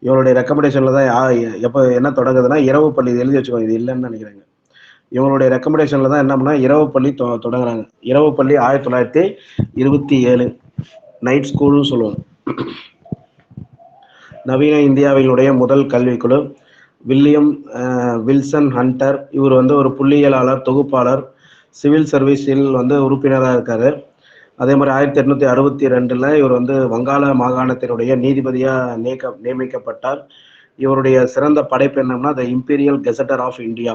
இவங்களுடைய ரெக்கமெண்டேஷன்ல தான் எப்போ என்ன தொடங்குதுன்னா இரவு பள்ளி. இது எழுதி வச்சுக்கோங்க, இது இல்லைன்னு நினைக்கிறேங்க. இவங்களுடைய ரெக்கமெண்டேஷன்ல தான் என்ன பண்ணா இரவு பள்ளி தொடங்குறாங்க. இரவு பள்ளி 1927 நைட் ஸ்கூல்னு சொல்லுவோம். நவீன இந்தியாவினுடைய முதல் கல்விக்குழு வில்சன் ஹண்டர். இவர் வந்து ஒரு புள்ளியியலாளர், தொகுப்பாளர், சிவில் சர்வீஸில் வந்து உறுப்பினராக இருக்காரு. அதே மாதிரி 1862 இவர் வந்து வங்காள மாகாணத்தினுடைய நீதிபதியாக நியமிக்கப்பட்டார். இவருடைய சிறந்த படைப்பு என்னன்னா the imperial gazetteer of India.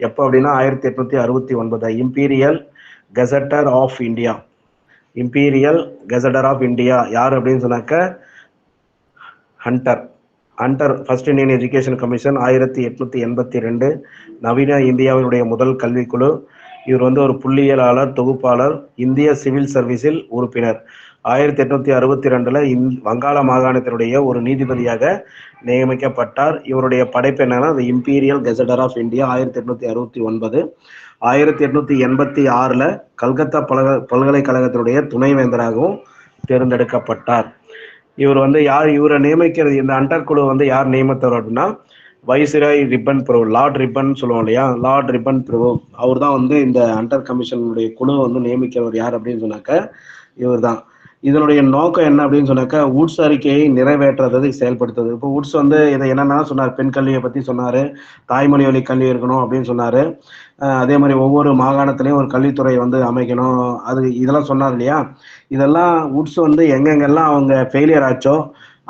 எப்போ அப்படின்னா 1869 imperial gazetteer of India. Imperial gazetteer of India யார் அப்படின்னு சொன்னாக்க Hunter first Indian education commission 1882. நவீன இந்தியாவினுடைய முதல் கல்விக்குழு. இவர் வந்து ஒரு புள்ளியியலாளர், தொகுப்பாளர், இந்திய சிவில் சர்வீஸில் உறுப்பினர். 1862 வங்காள மாகாணத்தினுடைய ஒரு நீதிபதியாக நியமிக்கப்பட்டார். இவருடைய படைப்பு என்னன்னா the imperial gazetteer of India 1869. 1886 Calcutta பல்கலைக்கழகத்தினுடைய துணைவேந்தராகவும் தேர்ந்தெடுக்கப்பட்டார். இவர் வந்து யார் இவரை நியமிக்கிறது? இந்த ஹண்டர் குழு வந்து யார் நியமித்தவர் அப்படின்னா வைசிராய் ரிப்பன் பிரபு, லார்ட் ரிப்பன் சொல்லுவோம் இல்லையா, லார்ட் ரிப்பன் பிரபு அவர் தான் வந்து இந்த அண்டர் கமிஷனுடைய குழு வந்து நியமிக்கிறவர் யார் அப்படின்னு சொன்னாக்க இவர் தான். இதனுடைய நோக்கம் என்ன அப்படின்னு சொன்னாக்கா உட்ஸ் அறிக்கையை நிறைவேற்றுறதை செயல்படுத்துறது. இப்போ உட்ஸ் வந்து இதை என்னென்ன சொன்னார், பெண் கல்வியை பற்றி சொன்னார், தாய்மொழி வழி கல்வி இருக்கணும் அப்படின்னு சொன்னார். அதே மாதிரி ஒவ்வொரு மாகாணத்திலையும் ஒரு கல்வித்துறை வந்து அமைக்கணும், அது இதெல்லாம் சொன்னார் இல்லையா. இதெல்லாம் உட்ஸ் வந்து எங்கெங்கெல்லாம் அவங்க ஃபெயிலியர் ஆச்சோ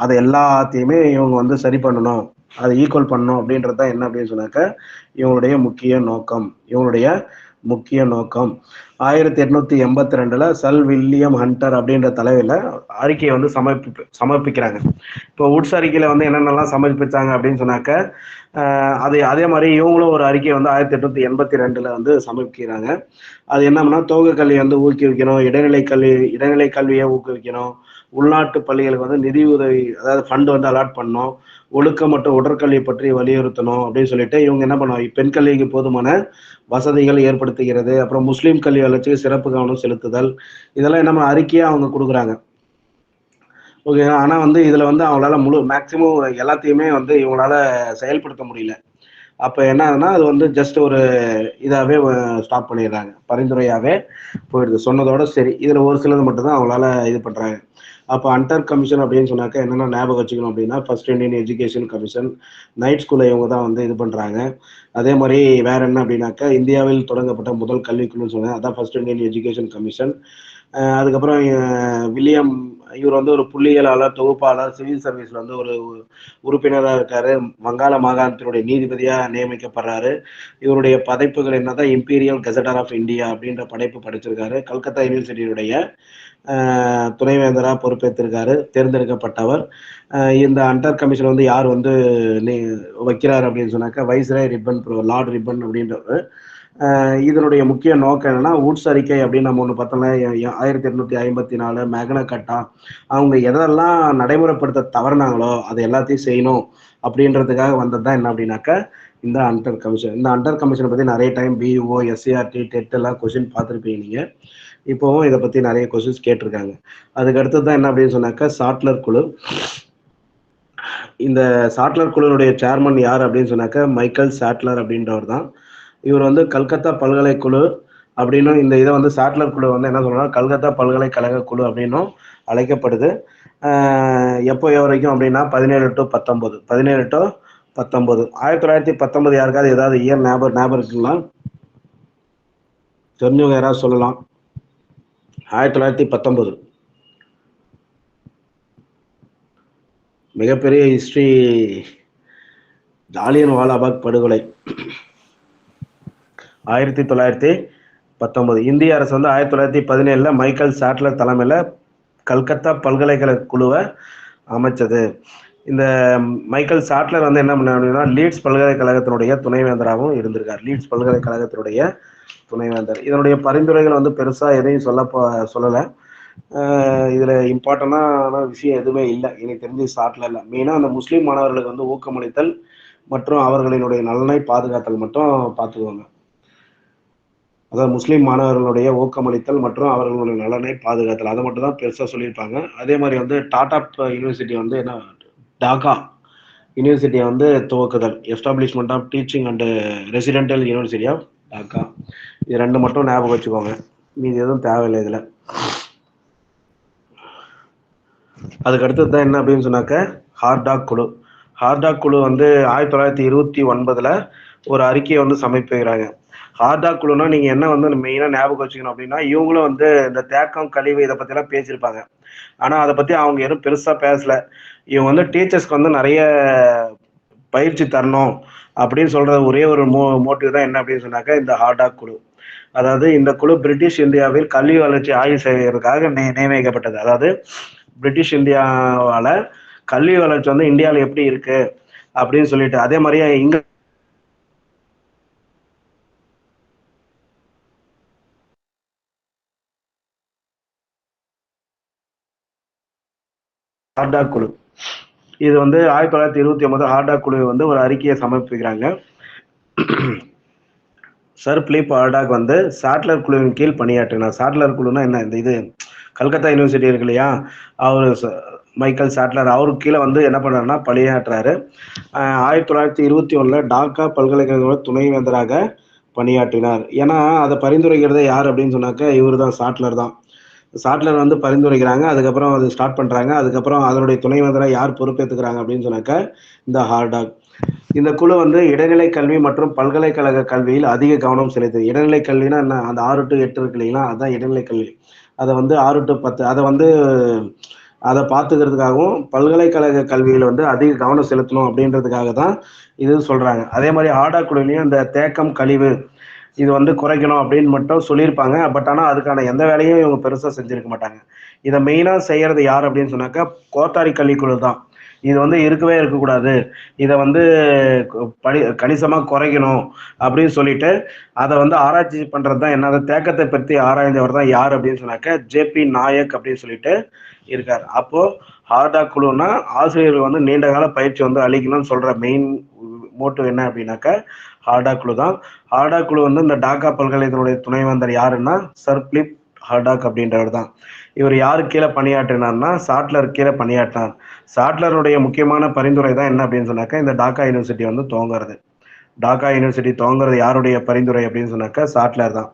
அதை எல்லாத்தையுமே இவங்க வந்து சரி பண்ணணும், அதை ஈக்குவல் பண்ணணும் அப்படின்றது தான் என்ன அப்படின்னு சொன்னாக்க இவங்களுடைய முக்கிய நோக்கம். 1882 சல் வில்லியம் ஹண்டர் அப்படின்ற தலைவரில் அறிக்கையை வந்து சமர்ப்பிக்கிறாங்க. இப்போ உட்ஸ் அறிக்கையில வந்து என்னென்னலாம் சமர்ப்பிச்சாங்க அப்படின்னு சொன்னாக்க அதே மாதிரி இவங்களும் ஒரு அறிக்கையை வந்து 1882 வந்து சமர்ப்பிக்கிறாங்க. அது என்னன்னா துவக்க கல்வி வந்து ஊக்குவிக்கணும், இடைநிலை கல்வியை ஊக்குவிக்கணும், உள்நாட்டு பள்ளிகளுக்கு வந்து நிதி உதவி அதாவது ஃபண்ட் வந்து அலாட் பண்ணணும், ஒழுக்கம் மற்றும் உடற்கல்வி பற்றி வலியுறுத்தணும் அப்படின்னு சொல்லிட்டு இவங்க என்ன பண்ணுவாங்க, பெண் கல்விக்கு போதுமான வசதிகள் ஏற்படுத்துகிறது, அப்புறம் முஸ்லீம் கல்வி வளர்ச்சிக்கு சிறப்பு கவனம் செலுத்துதல், இதெல்லாம் நம்ம அறிக்கையா அவங்க கொடுக்குறாங்க. ஓகே, ஆனா வந்து இதுல வந்து அவங்களால மேக்சிமம் எல்லாத்தையுமே வந்து இவங்களால செயல்படுத்த முடியல. அப்ப என்ன ஆகுதுன்னா அது வந்து ஜஸ்ட் ஒரு இதாவே ஸ்டாப் பண்ணிடுறாங்க, பரிந்துரையாவே போயிடுது, சொன்னதோட சரி. இதுல ஒரு சிலது மட்டும்தான் அவங்களால இது பண்றாங்க. அப்போ அண்டர் கமிஷன் அப்படின்னு சொன்னாக்க என்னென்ன ஞாபகம் வச்சுக்கணும் அப்படின்னா, first Indian education commission, night ஸ்கூலை இவங்க தான் வந்து இது பண்ணுறாங்க. அதே மாதிரி வேற என்ன அப்படின்னாக்கா இந்தியாவில் தொடங்கப்பட்ட முதல் கல்விக்குழுன்னு சொன்னேன், அதான் ஃபர்ஸ்ட் இந்தியன் எஜுகேஷன் கமிஷன். அதுக்கப்புறம் வில்லியம் இவர் வந்து ஒரு புள்ளியியலாளர், தொகுப்பாளர், சிவில் சர்வீஸ்ல வந்து ஒரு உறுப்பினராக இருக்காரு, வங்காள மாகாணத்தினுடைய நீதிபதியா நியமிக்கப்படுறாரு. இவருடைய படைப்புகள் என்னதான் இம்பீரியல் கெசட்டர் ஆஃப் இந்தியா அப்படின்ற படைப்பு படிச்சிருக்காரு. கல்கத்தா யூனிவர்சிட்டியுடைய துணைவேந்தரா பொறுப்பேற்றிருக்காரு, தேர்ந்தெடுக்கப்பட்டவர். இந்த அண்டர் கமிஷன் வந்து யார் வந்து வைக்கிறார் அப்படின்னு சொன்னாக்க வைஸ்ராய் ரிப்பன், லார்ட் ரிப்பன் அப்படின்றவர். இதனுடைய முக்கிய நோக்கம் என்னன்னா உட்ஸ் அறிக்கை அப்படின்னு நம்ம ஒன்று பார்த்தோம்னா 1854 மேக்னா கட்டா அவங்க எதெல்லாம் நடைமுறைப்படுத்த தவறினாங்களோ அதை எல்லாத்தையும் செய்யணும் அப்படின்றதுக்காக வந்தது தான் என்ன அப்படின்னாக்கா இந்த அண்டர் கமிஷன். இந்த அண்டர் கமிஷனை பற்றி நிறைய டைம் பிஓ, எஸ்சிஆர்டி, டெட் எல்லாம் கொஸ்டின் பார்த்துருப்பீங்க நீங்கள். இப்போவும் இதை பற்றி நிறைய கொஸ்டின்ஸ் கேட்டிருக்காங்க. அதுக்கு அடுத்தது தான் என்ன அப்படின்னு சொன்னாக்கா சாட்லர் குழு. இந்த சாட்லர் குழுனுடைய சேர்மன் யார் அப்படின்னு சொன்னாக்க மைக்கேல் சாட்லர் அப்படின்றவர் தான். இவர் வந்து கல்கத்தா பல்கலைக்குழு அப்படின்னும், இந்த இதை வந்து சாட்லர் குழு வந்து என்ன சொல்றாங்க, கல்கத்தா பல்கலைக்கழக குழு அப்படின்னும் அழைக்கப்படுது. எப்போ வரைக்கும் அப்படின்னா 17 to 19 1919 யாருக்காவது ஏதாவது இயர் ஞாபகம் இருக்குங்களா? தெரிஞ்சவங்க யாராவது சொல்லலாம். 1919 மிகப்பெரிய ஹிஸ்டரி, ஜாலியன் வாலாபாக் படுகொலை 1919. இந்திய அரசு வந்து 1917 மைக்கேல் சாட்லர் தலைமையில கல்கத்தா பல்கலைக்கழக குழுவை அமைச்சது. இந்த மைக்கேல் சாட்லர் வந்து என்ன பண்ணா லீட்ஸ் பல்கலைக்கழகத்தினுடைய துணைவேந்தராகவும் இருந்திருக்கார். லீட்ஸ் பல்கலைக்கழகத்தினுடைய துணைவேந்தர். இதனுடைய பரிந்துரைகள் வந்து பெருசா எதையும் சொல்லலை. இதுல இம்பார்ட்டன்டான விஷயம் எதுவுமே இல்லை எனக்கு தெரிஞ்சு சாட்லர்ல. மெயினா அந்த முஸ்லீம் மாணவர்களுக்கு வந்து ஊக்கமளித்தல் மற்றும் அவர்களினுடைய நலனை பாதுகாத்தல் மட்டும் பார்த்துக்குவாங்க. அதாவது முஸ்லீம் மாணவர்களுடைய ஊக்கமளித்தல் மற்றும் அவர்களுடைய நலனை பாதுகாத்தல், அதை மட்டும் தான் பெருசாக சொல்லியிருப்பாங்க. அதே மாதிரி வந்து டாடா யூனிவர்சிட்டி வந்து என்ன, டாக்கா யூனிவர்சிட்டியை வந்து துவக்குதல், establishment of teaching and residential university of Dhaka. இது ரெண்டு மட்டும் ஞாபகம் வச்சுக்கோங்க, மீது எதுவும் தேவையில்லை இதில். அதுக்கு அடுத்தது தான் என்ன அப்படின்னு சொன்னாக்க ஹார்டாக் குழு. ஹார்டாக் குழு வந்து 1929 ஒரு அறிக்கையை வந்து சமர்ப்பிக்கிறாங்க. ஹார்டாக் குழுனா நீங்க என்ன வந்து மெயினா ஞாபகம் வச்சுக்கணும் அப்படின்னா, இவங்களும் வந்து இந்த தேக்கம் கழிவு இதை பத்தி எல்லாம் பேசியிருப்பாங்க. ஆனா அதை பத்தி அவங்க எதுவும் பெருசா பேசல. இவங்க வந்து டீச்சர்ஸ்க்கு வந்து நிறைய பயிற்சி தரணும் அப்படின்னு சொல்ற ஒரே ஒரு மோட்டிவ் தான் என்ன அப்படின்னு சொன்னாக்க இந்த ஹார்டாக் குழு. அதாவது இந்த குழு பிரிட்டிஷ் இந்தியாவில் கல்வி வளர்ச்சி ஆய்வு செய்வதற்காக நியமிக்கப்பட்டது. அதாவது பிரிட்டிஷ் இந்தியாவால கல்வி வளர்ச்சி வந்து இந்தியாவில் எப்படி இருக்கு அப்படின்னு சொல்லிட்டு, அதே மாதிரியே இங்க ஹார்டாக் குழு இது வந்து 1929 ஹார்டாக் குழு வந்து ஒரு அறிக்கையை சமர்ப்பிக்கிறாங்க. சர் பிலிப் ஹார்டாக் வந்து சாட்லர் குழுவின் கீழ் பணியாற்றினார். சாட்லர் குழுனா என்ன, இந்த இது கல்கத்தா யூனிவர்சிட்டி இருக்கு இல்லையா, அவர் மைக்கேல் சாட்லர் அவருக்கு கீழே வந்து என்ன பண்ணாருன்னா பணியாற்றுறாரு. 1921 டாக்கா பல்கலைக்கழக துணைவேந்தராக பணியாற்றினார். ஏன்னா அதை பரிந்துரைக்கிறதே யார் அப்படின்னு சொன்னாக்க இவர் தான், சாட்லர் தான். சாட்லர் வந்து பரிந்துரைக்கிறாங்க, அதுக்கப்புறம் அது ஸ்டார்ட் பண்றாங்க. அதுக்கப்புறம் அதனுடைய துணைவேந்தராக யார் பொறுப்பேற்றுக்கிறாங்க அப்படின்னு சொன்னாக்க இந்த ஹார்டாக். இந்த குழு வந்து இடைநிலை கல்வி மற்றும் பல்கலைக்கழக கல்வியில் அதிக கவனம் செலுத்துது. இடைநிலை கல்வினா என்ன, அந்த 6 to 8 இருக்கு இல்லைங்களா, அதுதான் இடைநிலை கல்வி. அதை வந்து 6 to 10 அதை வந்து அதை பார்த்துக்கிறதுக்காகவும் பல்கலைக்கழக கல்வியில் வந்து அதிக கவனம் செலுத்தணும் அப்படின்றதுக்காக தான் இது சொல்றாங்க. அதே மாதிரி ஆடா குழுவிலையும் இந்த தேக்கம் கழிவு இது வந்து குறைக்கணும் அப்படின்னு மட்டும் சொல்லியிருப்பாங்க. பட் ஆனால் அதுக்கான எந்த வேலையும் இவங்க பெருசாக செஞ்சிருக்க மாட்டாங்க. இதை மெயினாக செய்யறது யார் அப்படின்னு சொன்னாக்கா கோத்தாரி கல்விக்குழு தான். இது வந்து இருக்கவே இருக்கக்கூடாது, இதை வந்து கணிசமாக குறைக்கணும் அப்படின்னு சொல்லிட்டு அதை வந்து ஆராய்ச்சி பண்றது தான். என்ன தேக்கத்தை பற்றி ஆராய்ந்தவர் தான் யார் அப்படின்னு சொன்னாக்க ஜேபி நாயக் அப்படின்னு சொல்லிட்டு இருக்காரு. அப்போ ஹார்டா குழுனா ஆசிரியர்கள் வந்து நீண்ட கால பயிற்சி வந்து அளிக்கணும்னு சொல்ற மெயின் மோட்டிவ் என்ன அப்படின்னாக்க ஹார்டா குழு தான். ஹார்டா குழு வந்து இந்த டாக்கா பல்கலைக்கழகத்துடைய துணைவேந்தர் யாருன்னா சர் பிலிப் ஹார்டாக் அப்படின்றவர் தான். இவர் யாரு கீழே பணியாற்றினார்னா சாட்லர் கீழே பணியாற்றினார். சாட்லருடைய முக்கியமான பரிந்துரை தான் என்ன அப்படின்னு சொன்னாக்க இந்த டாக்கா யூனிவர்சிட்டி வந்து துவங்குறது. டாக்கா யூனிவர்சிட்டி துவங்குறது யாருடைய பரிந்துரை அப்படின்னு சொன்னாக்க சாட்லர் தான்.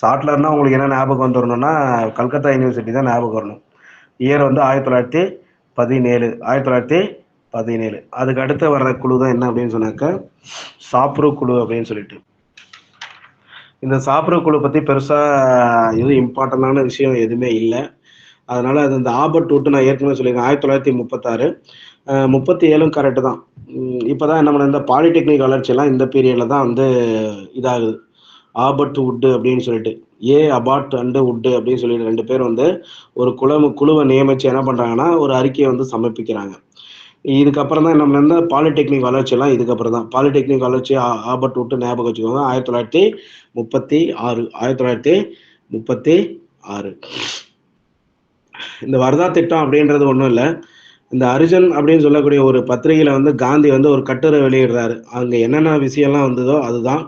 சாட்லர்னா உங்களுக்கு என்ன ஞாபகம் வந்துடணும்னா கல்கத்தா யூனிவர்சிட்டி தான் ஞாபகம் வரணும். இயர் வந்து 1917. அதுக்கு அடுத்து வர்ற குழு தான் என்ன அப்படின்னு சொன்னாக்க சாப்ரூ குழு அப்படின்னு சொல்லிட்டு. இந்த சாப்ரூ குழு பத்தி பெருசா எதுவும் இம்பார்ட்டன்டான விஷயம் எதுவுமே இல்லை. அதனால அது இந்த ஆபர்ட் விட்டு நான் ஏற்கனவே சொல்லியிருக்கேன் 1936. 37 கரெக்டு தான். இப்போதான் என்ன பண்ண இந்த பாலிடெக்னிக் வளர்ச்சியெல்லாம் இந்த பீரியட்ல தான் வந்து இதாகுது. ஆபர்ட் வுட் அப்படின்னு சொல்லிட்டு அபார்ட் அண்ட் வுட் அப்படின்னு சொல்லிட்டு 2 பேர் வந்து ஒரு குழுவை நியமிச்சு என்ன பண்றாங்கன்னா ஒரு அறிக்கையை வந்து சமர்ப்பிக்கிறாங்க. இதுக்கப்புறம் தான் நம்ம வந்து பாலிடெக்னிக் வளர்ச்சி எல்லாம் இதுக்கப்புறம் தான். பாலிடெக்னிக் வளர்ச்சி ஆபர்ட் வுட் ஞாபகம் வச்சுக்கோங்க. 1936. இந்த வர்தா திட்டம் அப்படின்றது ஒன்றும் இல்லை. இந்த அரிஜன் அப்படின்னு சொல்லக்கூடிய ஒரு பத்திரிகையில வந்து காந்தி வந்து ஒரு கட்டுரை வெளியிடுறாரு. அங்க என்னென்ன விஷயம்லாம் வந்ததோ அதுதான்.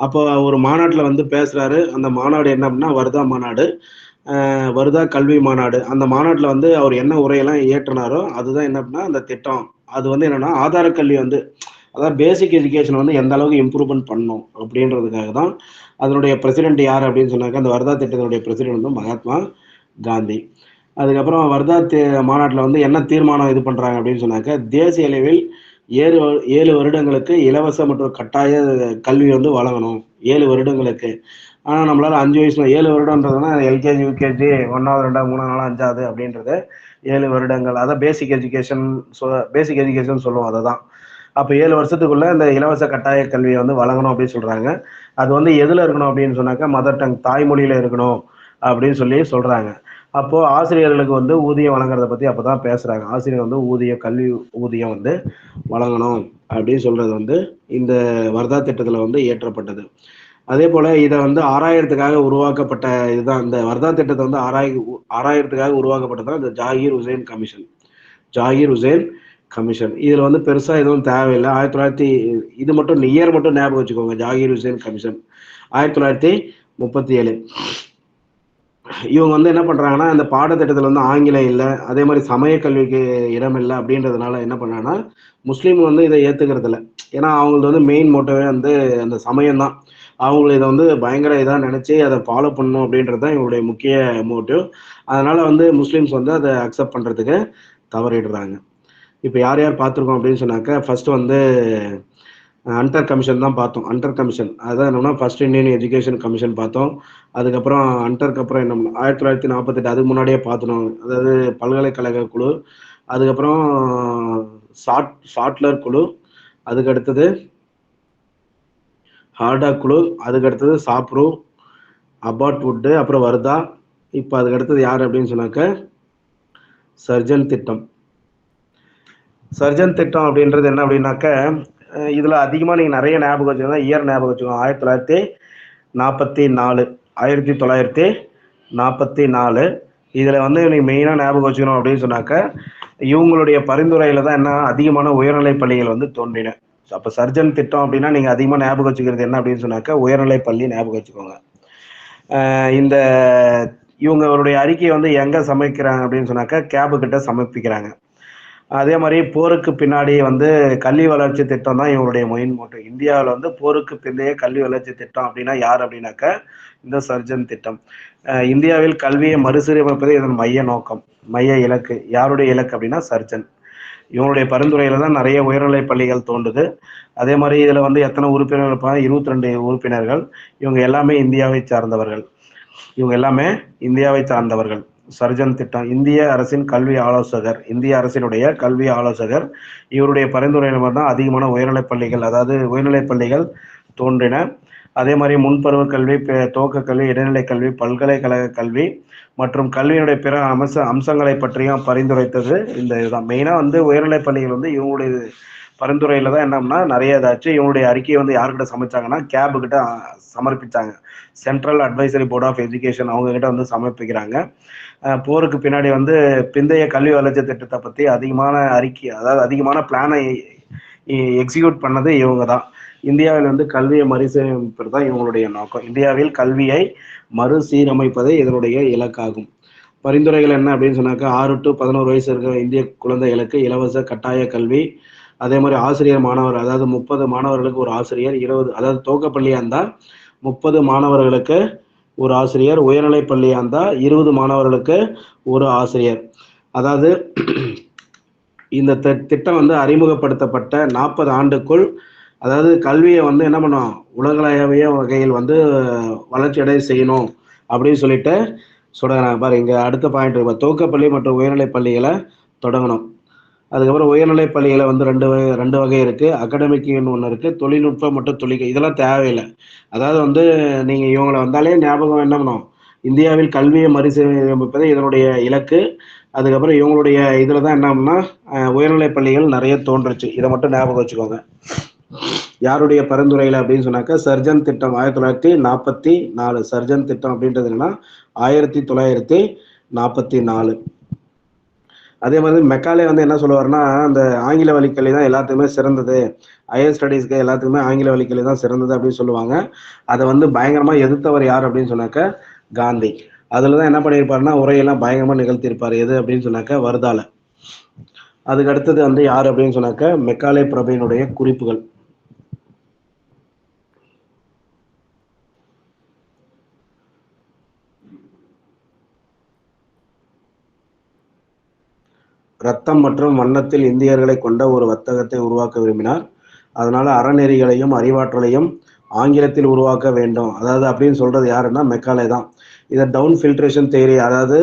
அப்போ ஒரு மாநாட்டில் வந்து பேசுறாரு. அந்த மாநாடு என்ன அப்படின்னா வர்தா மாநாடு, வர்தா கல்வி மாநாடு. அந்த மாநாட்டில் வந்து அவர் என்ன உரையெல்லாம் இயற்றினாரோ அதுதான் என்ன அப்படின்னா அந்த திட்டம். அது வந்து என்னன்னா ஆதார கல்வி வந்து அதாவது பேசிக் எஜுகேஷன் வந்து எந்த அளவுக்கு இம்ப்ரூவ்மெண்ட் பண்ணணும் அப்படின்றதுக்காக தான். அதனுடைய பிரசிடென்ட் யார் அப்படின்னு சொன்னாக்க அந்த வர்தா திட்டத்தினுடைய பிரசிடென்ட் வந்து மகாத்மா காந்தி. அதுக்கப்புறம் வர்தா மாநாட்டில் வந்து என்ன தீர்மானம் இது பண்றாங்க அப்படின்னு சொன்னாக்க தேசிய அளவில் 7 வருடங்களுக்கு இலவச மற்றும் கட்டாய கல்வி வந்து வழங்கணும். 7 வருடங்களுக்கு. ஆனால் நம்மளால 5 வயசுல 7 வருடம்ன்றதுனா எல்கேஜி யூகேஜி 1வது 2வது 3வது 4வது 5வது அப்படின்றது 7 வருடங்கள். அதான் பேசிக் எஜுகேஷன் சொல்லுவோம். அதை தான். அப்போ 7 வருஷத்துக்குள்ள இந்த இலவச கட்டாய கல்வியை வந்து வழங்கணும் அப்படின்னு சொல்றாங்க. அது வந்து எதுல இருக்கணும் அப்படின்னு சொன்னாக்க மதர் டங் தாய்மொழியில இருக்கணும் அப்படின்னு சொல்லி சொல்றாங்க. அப்போ ஆசிரியர்களுக்கு வந்து ஊதியம் வழங்குறத பத்தி அப்பதான் பேசுறாங்க. ஆசிரியர் வந்து கல்வி ஊதியம் வந்து வழங்கணும் அப்படின்னு சொல்றது வந்து இந்த வர்தா திட்டத்துல வந்து ஏற்றப்பட்டது. அதே போல இதை வந்து ஆராயறதுக்காக உருவாக்கப்பட்ட இதுதான். இந்த வர்தா திட்டத்தை வந்து ஆராயறதுக்காக உருவாக்கப்பட்டதான் இந்த ஜாகிர் உசேன் கமிஷன். இதுல வந்து பெருசா எதுவும் தேவையில்லை. 1900 இது மட்டும் இயர் மட்டும் ஞாபகம் வச்சுக்கோங்க. ஜாகிர் உசேன் கமிஷன் 1937. இவங்க வந்து என்ன பண்றாங்கன்னா இந்த பாடத்திட்டத்துல வந்து ஆங்கிலம் இல்லை, அதே மாதிரி சமய கல்விக்கு இடம் இல்லை அப்படின்றதுனால என்ன பண்றாங்கன்னா முஸ்லீம் வந்து இதை ஏத்துக்கிறது இல்லை. ஏன்னா அவங்களுக்கு வந்து மெயின் மோட்டிவே வந்து அந்த சமயம் தான். அவங்க இதை வந்து பயங்கர இதாக நினைச்சு அதை ஃபாலோ பண்ணணும் அப்படின்றது தான் இவங்களுடைய முக்கிய மோட்டிவ். அதனால வந்து முஸ்லீம்ஸ் வந்து அதை அக்செப்ட் பண்றதுக்கு தவறிடுறாங்க. இப்போ யார் யார் பார்த்துருக்கோம் அப்படின்னு சொன்னாக்க ஃபர்ஸ்ட் வந்து அண்டர் கமிஷன் தான் பார்த்தோம். அண்டர் கமிஷன் அதான் என்னன்னா ஃபர்ஸ்ட் இந்தியன் எஜுகேஷன் கமிஷன் பார்த்தோம். அதுக்கப்புறம் அண்டருக்கு அப்புறம் என்ன 1948 அதுக்கு முன்னாடியே பார்த்தோம். அதாவது பல்கலைக்கழக குழு, அதுக்கப்புறம் சாட்லர் குழு, அதுக்கு அடுத்தது ஹார்டா குழு, அதுக்கு அடுத்தது சாப்ரூ, அபார்ட் வுட், அப்புறம் வர்தா. இப்போ அதுக்கு அடுத்தது யார் அப்படின்னு சொன்னாக்க சர்ஜன் திட்டம். சர்ஜன் திட்டம் அப்படின்றது என்ன அப்படின்னாக்க இதுல அதிகமா நீங்க நிறைய ஞாபகம் வச்சுக்கோங்க. இயர் ஞாபகம் வச்சுக்கோங்க. 1944. இதுல வந்து நீங்க மெயினா ஞாபகம் வச்சுக்கணும் அப்படின்னு சொன்னாக்க இவங்களுடைய பரிந்துரையில தான் என்ன அதிகமான உயர்நிலை பள்ளிகள் வந்து தோன்றின. அப்ப சர்ஜன் திட்டம் அப்படின்னா நீங்க அதிகமா ஞாபகம் வச்சுக்கிறது என்ன அப்படின்னு சொன்னாக்க உயர்நிலை பள்ளி ஞாபகம் வச்சுக்கோங்க. இந்த இவங்களுடைய அறிக்கையை வந்து எங்க சமர்ப்பிக்கிறாங்க அப்படின்னு சொன்னாக்கா கேபு கிட்ட சமர்ப்பிக்கிறாங்க. அதே மாதிரி போருக்கு பின்னாடி வந்து கல்வி வளர்ச்சி திட்டம் தான் இவங்களுடைய மெயின் மோட்டோ. இந்தியாவில் வந்து போருக்கு பிந்தைய கல்வி வளர்ச்சி திட்டம் அப்படின்னா யார் அப்படின்னாக்கா இந்த சர்ஜன் திட்டம். இந்தியாவில் கல்வியை மறுசீரமைப்பது இதன் மைய நோக்கம், மைய இலக்கு. யாருடைய இலக்கு அப்படின்னா சர்ஜன். இவங்களுடைய பரிந்துரையில தான் நிறைய உயர்நிலை பள்ளிகள் தோன்றுது. அதே மாதிரி இதுல வந்து எத்தனை உறுப்பினர்கள் இருப்பாங்க? 22 உறுப்பினர்கள். இவங்க எல்லாமே இந்தியாவை சார்ந்தவர்கள். இவங்க எல்லாமே இந்தியாவை சார்ந்தவர்கள். சர்ஜன் திட்டம் இந்திய அரசின் கல்வி ஆலோசகர், இந்திய அரசினுடைய கல்வி ஆலோசகர். இவருடைய பரிந்துரையில தான் அதிகமான உயர்நிலைப் பள்ளிகள், அதாவது உயர்நிலைப் பள்ளிகள் தோன்றின. அதே மாதிரி முன்பருவ கல்வி, துவக்க கல்வி, இடைநிலை கல்வி, பல்கலைக்கழக கல்வி மற்றும் கல்வியினுடைய பிற அம்சங்களை பற்றியும் பரிந்துரைத்தது இந்த இதுதான். மெயினாக வந்து உயர்நிலைப் பள்ளிகள் வந்து இவங்களுடைய பரிந்துரையில தான் என்னன்னா நிறைய இதாச்சு. இவங்களுடைய அறிக்கையை வந்து யாருக்கிட்ட சமைச்சாங்கன்னா கேபு கிட்ட சமர்ப்பிச்சாங்க. Central advisory board of education அவங்க கிட்ட வந்து சமர்ப்பிக்கிறாங்க. போருக்கு பின்னாடி வந்து பிந்தைய கல்வி வளர்ச்சி திட்டத்தை பற்றி அதிகமான அறிக்கை, அதாவது அதிகமான பிளானை எக்ஸிக்யூட் பண்ணது இவங்க தான். இந்தியாவில் வந்து கல்வியை மறுசீரமைப்பது தான் இவங்களுடைய நோக்கம். இந்தியாவில் கல்வியை மறுசீரமைப்பதே இதனுடைய இலக்காகும். பரிந்துரைகள் என்ன அப்படின்னு சொன்னாக்கா 6 to 11 வயசு இருக்கிற இந்திய குழந்தைகளுக்கு இலவச கட்டாய கல்வி. அதே மாதிரி ஆசிரியர் மாணவர், அதாவது 30 மாணவர்களுக்கு ஒரு ஆசிரியர், 20, அதாவது துவக்கப்பள்ளியா இருந்தா 30 மாணவர்களுக்கு ஒரு ஆசிரியர், உயர்நிலை பள்ளியா இருந்தா 20 மாணவர்களுக்கு ஒரு ஆசிரியர். அதாவது இந்த திட்டம் வந்து அறிமுகப்படுத்தப்பட்ட 40 ஆண்டுக்குள், அதாவது கல்வியை வந்து என்ன பண்ணும், உலகளாவிய வகையில் வந்து வளர்ச்சியடை செய்யணும் அப்படின்னு சொல்லிட்டு சொல்றாங்க. பாரு இங்க அடுத்த பாயிண்ட் இருக்கு. துவக்கப்பள்ளி மற்றும் உயர்நிலை பள்ளிகளை தொடங்கணும். அதுக்கப்புறம் உயர்நிலை பள்ளிகளை வந்து ரெண்டு வகை இருக்கு. அகாடமிக்னு ஒன்று இருக்கு, தொழில்நுட்பம் மற்றும் தொழில். இதெல்லாம் தேவையில்லை. அதாவது வந்து நீங்க இவங்களை வந்தாலே ஞாபகம் என்ன பண்ணும், இந்தியாவில் கல்வியை மறுசீரமைப்பது இதனுடைய இலக்கு. அதுக்கப்புறம் இவங்களுடைய இதுல தான் என்ன ஆகும்னா உயர்நிலை பள்ளிகள் நிறைய தோன்றுச்சு. இதை மட்டும் ஞாபகம் வச்சுக்கோங்க. யாருடைய பரிந்துரையில அப்படின்னு சொன்னாக்கா சர்ஜன் திட்டம் 1944. சர்ஜன் திட்டம் அப்படின்றது என்னன்னா 1944. அதே மாதிரி மெக்காலே வந்து என்ன சொல்லுவாருன்னா, அந்த ஆங்கில வழி கல்வி தான் எல்லாத்துக்குமே சிறந்தது, ஹையர் ஸ்டடீஸ்க்கு எல்லாத்துக்குமே ஆங்கில வழி கல்வி தான் சிறந்தது அப்படின்னு சொல்லுவாங்க. அதை வந்து பயங்கரமா எதிர்த்தவர் யார் அப்படின்னு சொன்னாக்க காந்தி. அதுலதான் என்ன பண்ணியிருப்பாருன்னா உரையெல்லாம் பயங்கரமா நிகழ்த்தியிருப்பாரு. எது அப்படின்னு சொன்னாக்க வர்தால. அதுக்கு அடுத்தது வந்து யார் அப்படின்னு சொன்னாக்க மெக்காலே பிரபுவினுடைய குறிப்புகள். ரத்தம் மற்றும் வண்ணத்தில் இந்தியர்களை கொண்ட ஒரு வர்த்தகத்தை உருவாக்க விரும்பினார். அதனால அறநெறிகளையும் அறிவாற்றலையும் ஆங்கிலத்தில் உருவாக்க வேண்டும். அதாவது அப்படின்னு சொல்றது யாருன்னா மெக்காலே தான். இதை டவுன் ஃபில்ட்ரேஷன் தியரி, அதாவது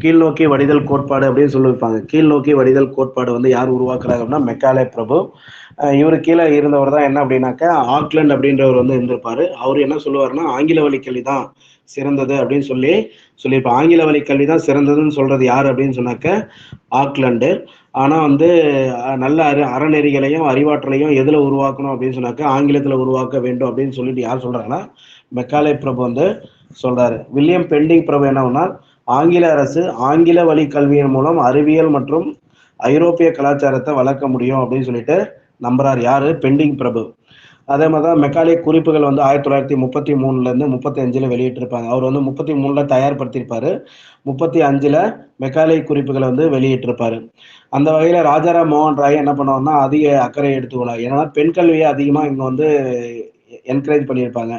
கீழ்நோக்கி வடிதல் கோட்பாடு அப்படின்னு சொல்லியிருப்பாங்க. கீழ்நோக்கி வடிதல் கோட்பாடு வந்து யார் உருவாக்குறாங்க அப்படின்னா மெக்காலே பிரபு. இவரு கீழே இருந்தவர் தான் என்ன அப்படின்னாக்கா ஆக்லண்ட் அப்படின்றவர் வந்து இருந்திருப்பாரு. அவர் என்ன சொல்லுவாருன்னா ஆங்கில வழி கல்வி தான் சிறந்தது அப்படின்னு சொல்லியிருப்பார். ஆங்கில வழி கல்வி தான் சிறந்ததுன்னு சொல்றது யாரு அப்படின்னு சொன்னாக்க ஆக்லண்டு. ஆனா வந்து நல்ல அறநெறிகளையும் அறிவாற்றலையும் எதுல உருவாக்கணும் அப்படின்னு சொன்னாக்க ஆங்கிலத்துல உருவாக்க வேண்டும் அப்படின்னு சொல்லிட்டு யார் சொல்றாங்கன்னா மெக்காலே பிரபு வந்து சொல்றாரு. வில்லியம் பெண்டிங் பிரபு என்னன்னா ஆங்கில அரசு ஆங்கில வழி கல்வியின் மூலம் அறிவியல் மற்றும் ஐரோப்பிய கலாச்சாரத்தை வளர்க்க முடியும் அப்படின்னு சொல்லிட்டு நம்புறாரு. யாரு? பெண்டிங் பிரபு. அதே மாதிரிதான் மெக்காலே குறிப்புகள் வந்து 1933 இருந்து 35 வெளியிட்டிருப்பாங்க. அவர் வந்து 33 தயார்படுத்தியிருப்பாரு. 35 மெக்காலே குறிப்புகளை வந்து வெளியிட்டிருப்பாரு. அந்த வகையில ராஜாராம் மோகன் ராய் என்ன பண்ணுவார்னா அதிக அக்கறை எடுத்துக்கொள்ளார். ஏன்னா பெண் கல்வியை அதிகமா இங்க வந்து என்கரேஜ் பண்ணியிருப்பாங்க.